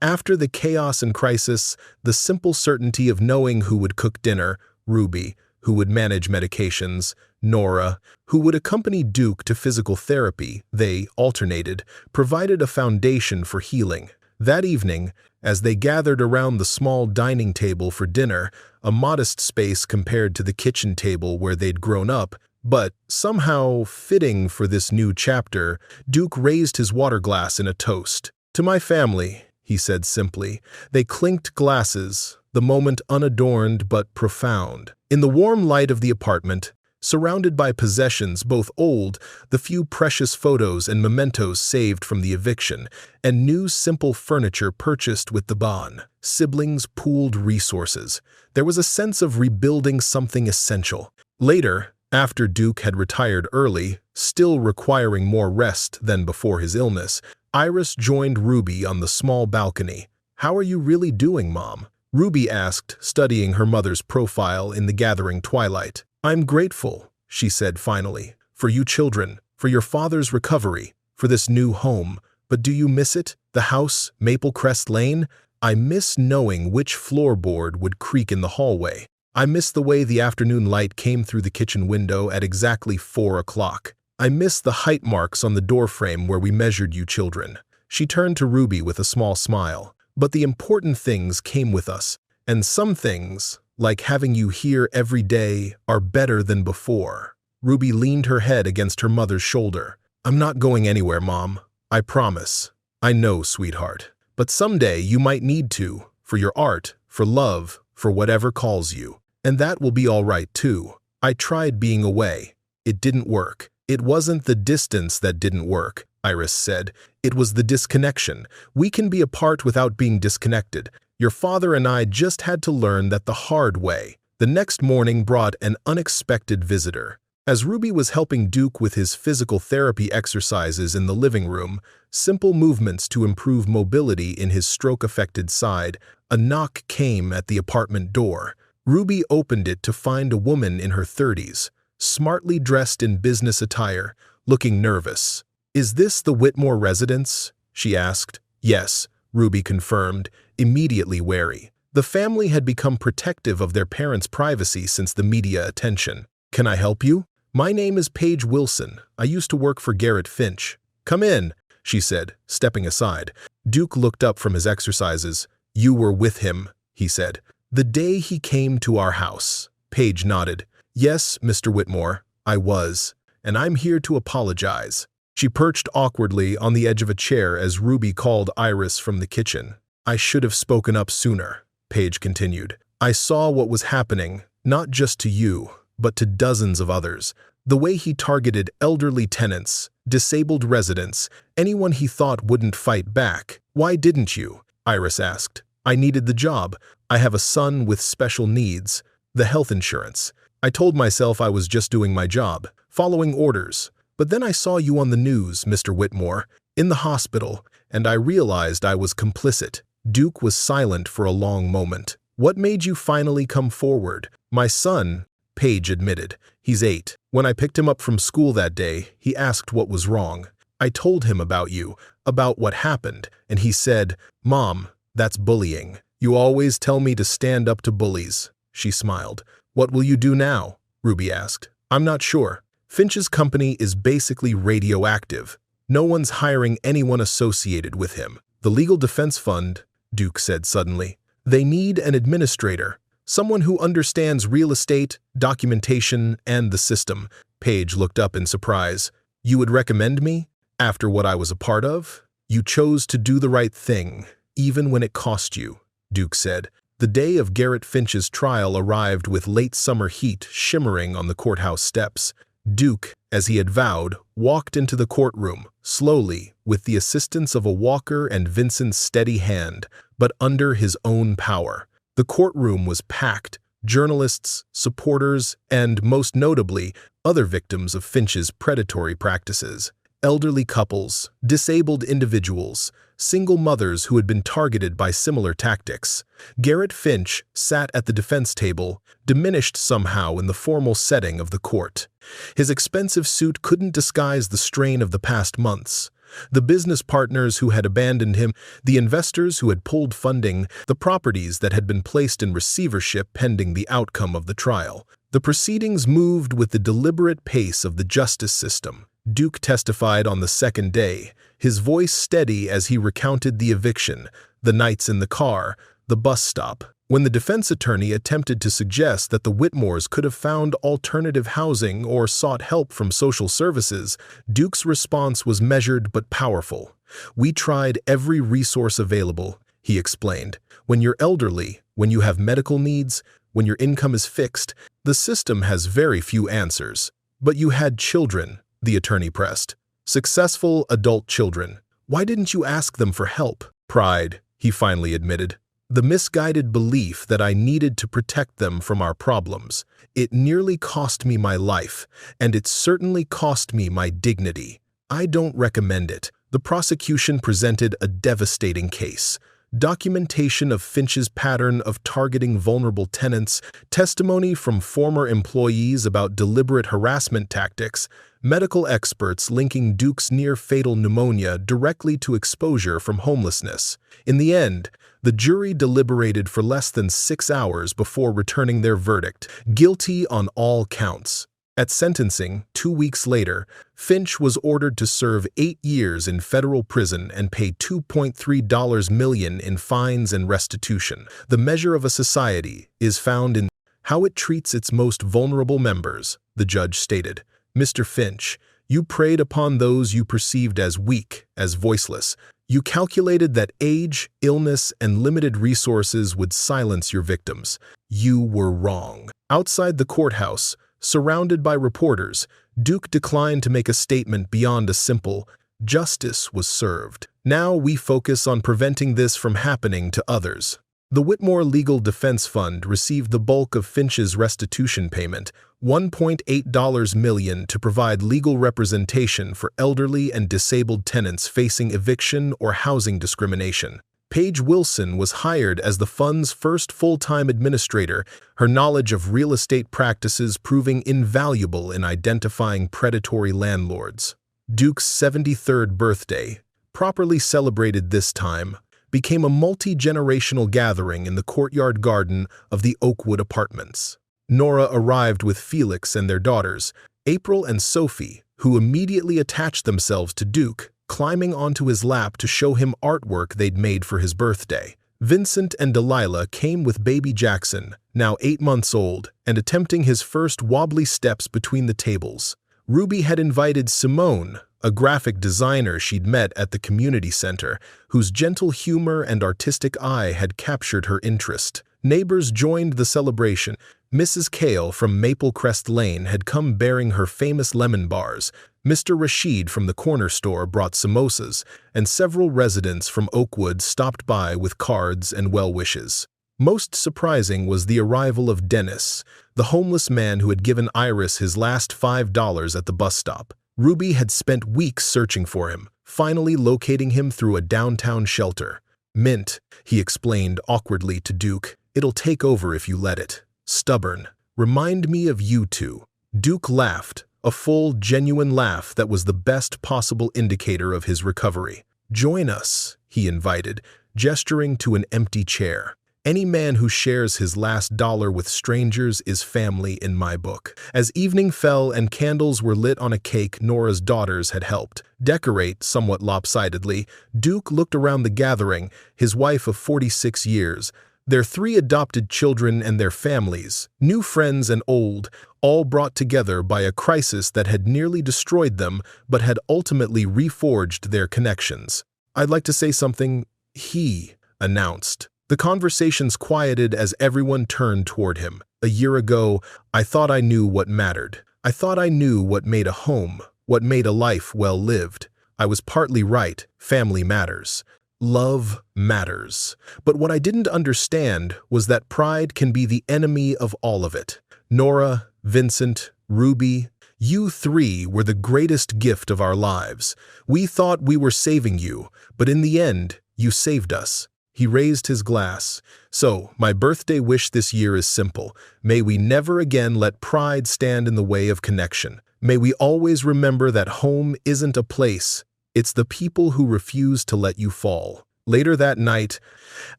After the chaos and crisis, the simple certainty of knowing who would cook dinner, Ruby, who would manage medications, Nora, who would accompany Duke to physical therapy, they alternated, provided a foundation for healing. That evening, as they gathered around the small dining table for dinner, a modest space compared to the kitchen table where they'd grown up, but somehow fitting for this new chapter, Duke raised his water glass in a toast. "To my family," he said simply. They clinked glasses, the moment unadorned but profound. In the warm light of the apartment, surrounded by possessions both old, the few precious photos and mementos saved from the eviction, and new simple furniture purchased with the bond, siblings pooled resources. There was a sense of rebuilding something essential. Later, after Duke had retired early, still requiring more rest than before his illness, Iris joined Ruby on the small balcony. "How are you really doing, Mom?" Ruby asked, studying her mother's profile in the gathering twilight. "I'm grateful," she said finally, "for you children, for your father's recovery, for this new home. But do you miss it? The house, Maple Crest Lane? I miss knowing which floorboard would creak in the hallway. I miss the way the afternoon light came through the kitchen window at exactly 4 o'clock. I miss the height marks on the doorframe where we measured you children." She turned to Ruby with a small smile. "But the important things came with us, and some things, like having you here every day, are better than before." Ruby leaned her head against her mother's shoulder. "I'm not going anywhere, Mom. I promise." "I know, sweetheart. But someday you might need to, for your art, for love, for whatever calls you. And that will be all right, too. I tried being away. It didn't work." "It wasn't the distance that didn't work," Iris said. "It was the disconnection. We can be apart without being disconnected. Your father and I just had to learn that the hard way." The next morning brought an unexpected visitor. As Ruby was helping Duke with his physical therapy exercises in the living room, simple movements to improve mobility in his stroke-affected side, a knock came at the apartment door. Ruby opened it to find a woman in her 30s, smartly dressed in business attire, looking nervous. "Is this the Whitmore residence?" she asked. "Yes," Ruby confirmed, immediately wary. The family had become protective of their parents' privacy since the media attention. "Can I help you? My name is Paige Wilson. I used to work for Garrett Finch." "Come in," she said, stepping aside. Duke looked up from his exercises. "You were with him," he said. "The day he came to our house." Paige nodded. "Yes, Mr. Whitmore, I was, and I'm here to apologize." She perched awkwardly on the edge of a chair as Ruby called Iris from the kitchen. "I should have spoken up sooner," Paige continued. "I saw what was happening, not just to you, but to dozens of others. The way he targeted elderly tenants, disabled residents, anyone he thought wouldn't fight back. Why didn't you?" Iris asked. "I needed the job. I have a son with special needs. The health insurance. I told myself I was just doing my job, following orders. But then I saw you on the news, Mr. Whitmore, in the hospital, and I realized I was complicit." Duke was silent for a long moment. "What made you finally come forward?" "My son," Paige admitted. "He's 8. When I picked him up from school that day, he asked what was wrong. I told him about you, about what happened, and he said, 'Mom, that's bullying. You always tell me to stand up to bullies.'" She smiled. "What will you do now?" Ruby asked. "I'm not sure. Finch's company is basically radioactive. No one's hiring anyone associated with him." "The Legal Defense Fund," Duke said suddenly. "They need an administrator, someone who understands real estate, documentation, and the system." Paige looked up in surprise. "You would recommend me? After what I was a part of?" "You chose to do the right thing, even when it cost you," Duke said. The day of Garrett Finch's trial arrived with late summer heat shimmering on the courthouse steps. Duke, as he had vowed, walked into the courtroom, slowly, with the assistance of a walker and Vincent's steady hand, but under his own power. The courtroom was packed, journalists, supporters, and, most notably, other victims of Finch's predatory practices. Elderly couples, disabled individuals, single mothers who had been targeted by similar tactics. Garrett Finch sat at the defense table, diminished somehow in the formal setting of the court. His expensive suit couldn't disguise the strain of the past months. The business partners who had abandoned him, the investors who had pulled funding, the properties that had been placed in receivership pending the outcome of the trial. The proceedings moved with the deliberate pace of the justice system. Duke testified on the second day, his voice steady as he recounted the eviction, the nights in the car, the bus stop. When the defense attorney attempted to suggest that the Whitmores could have found alternative housing or sought help from social services, Duke's response was measured but powerful. "We tried every resource available," he explained. "When you're elderly, when you have medical needs, when your income is fixed, the system has very few answers." "But you had children," the attorney pressed. "Successful adult children. Why didn't you ask them for help?" "Pride," he finally admitted. "The misguided belief that I needed to protect them from our problems. It nearly cost me my life, and it certainly cost me my dignity. I don't recommend it." The prosecution presented a devastating case. Documentation of Finch's pattern of targeting vulnerable tenants, testimony from former employees about deliberate harassment tactics, medical experts linking Duke's near-fatal pneumonia directly to exposure from homelessness. In the end, the jury deliberated for less than 6 hours before returning their verdict, guilty on all counts. At sentencing, 2 weeks later, Finch was ordered to serve 8 years in federal prison and pay $2.3 million in fines and restitution. The measure of a society is found in how it treats its most vulnerable members, the judge stated. "Mr. Finch, you preyed upon those you perceived as weak, as voiceless. You calculated that age, illness, and limited resources would silence your victims. You were wrong." Outside the courthouse, surrounded by reporters, Duke declined to make a statement beyond a simple, "Justice was served. Now we focus on preventing this from happening to others." The Whitmore Legal Defense Fund received the bulk of Finch's restitution payment, $1.8 million, to provide legal representation for elderly and disabled tenants facing eviction or housing discrimination. Paige Wilson was hired as the fund's first full-time administrator, her knowledge of real estate practices proving invaluable in identifying predatory landlords. Duke's 73rd birthday, properly celebrated this time, became a multi-generational gathering in the courtyard garden of the Oakwood Apartments. Nora arrived with Felix and their daughters, April and Sophie, who immediately attached themselves to Duke, climbing onto his lap to show him artwork they'd made for his birthday. Vincent and Delilah came with baby Jackson, now 8 months old, and attempting his first wobbly steps between the tables. Ruby had invited Simone, a graphic designer she'd met at the community center, whose gentle humor and artistic eye had captured her interest. Neighbors joined the celebration. Mrs. Kale from Maple Crest Lane had come bearing her famous lemon bars. Mr. Rashid from the corner store brought samosas, and several residents from Oakwood stopped by with cards and well wishes. Most surprising was the arrival of Dennis, the homeless man who had given Iris his last $5 at the bus stop. Ruby had spent weeks searching for him, finally locating him through a downtown shelter. "Mint," he explained awkwardly to Duke. "It'll take over if you let it. Stubborn. Remind me of you two." Duke laughed, a full, genuine laugh that was the best possible indicator of his recovery. "Join us," he invited, gesturing to an empty chair. "Any man who shares his last dollar with strangers is family in my book." As evening fell and candles were lit on a cake Nora's daughters had helped decorate somewhat lopsidedly, Duke looked around the gathering, his wife of 46 years, their 3 adopted children and their families, new friends and old, all brought together by a crisis that had nearly destroyed them but had ultimately reforged their connections. "I'd like to say something," he announced. The conversations quieted as everyone turned toward him. "A year ago, I thought I knew what mattered. I thought I knew what made a home, what made a life well lived. I was partly right. Family matters. Love matters. But what I didn't understand was that pride can be the enemy of all of it. Nora, Vincent, Ruby, you 3 were the greatest gift of our lives. We thought we were saving you, but in the end, you saved us." He raised his glass. "So, my birthday wish this year is simple. May we never again let pride stand in the way of connection. May we always remember that home isn't a place. It's the people who refuse to let you fall." Later that night,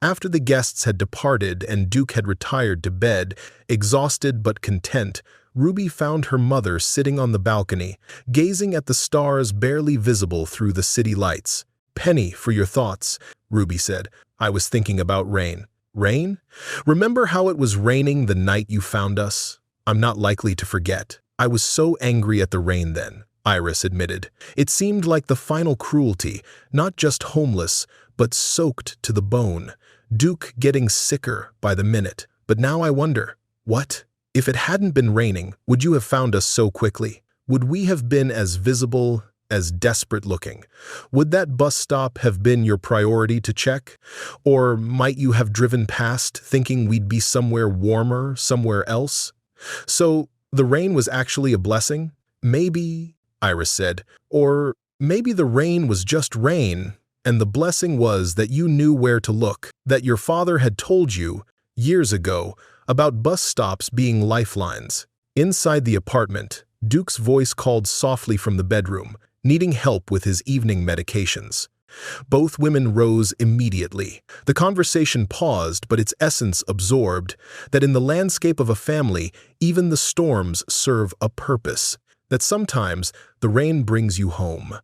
after the guests had departed and Duke had retired to bed, exhausted but content, Ruby found her mother sitting on the balcony, gazing at the stars barely visible through the city lights. "Penny, for your thoughts," Ruby said. "I was thinking about rain." "Rain? Remember how it was raining the night you found us?" "I'm not likely to forget. I was so angry at the rain then," Iris admitted. "It seemed like the final cruelty, not just homeless, but soaked to the bone. Duke getting sicker by the minute. But now I wonder, what? If it hadn't been raining, would you have found us so quickly? Would we have been as visible, as desperate looking? Would that bus stop have been your priority to check? Or might you have driven past thinking we'd be somewhere warmer, somewhere else? So the rain was actually a blessing? Maybe, Iris said. Or maybe the rain was just rain, and the blessing was that you knew where to look, that your father had told you, years ago, about bus stops being lifelines. Inside the apartment, Duke's voice called softly from the bedroom, needing help with his evening medications. Both women rose immediately. The conversation paused, but its essence absorbed, that in the landscape of a family, even the storms serve a purpose, that sometimes the rain brings you home,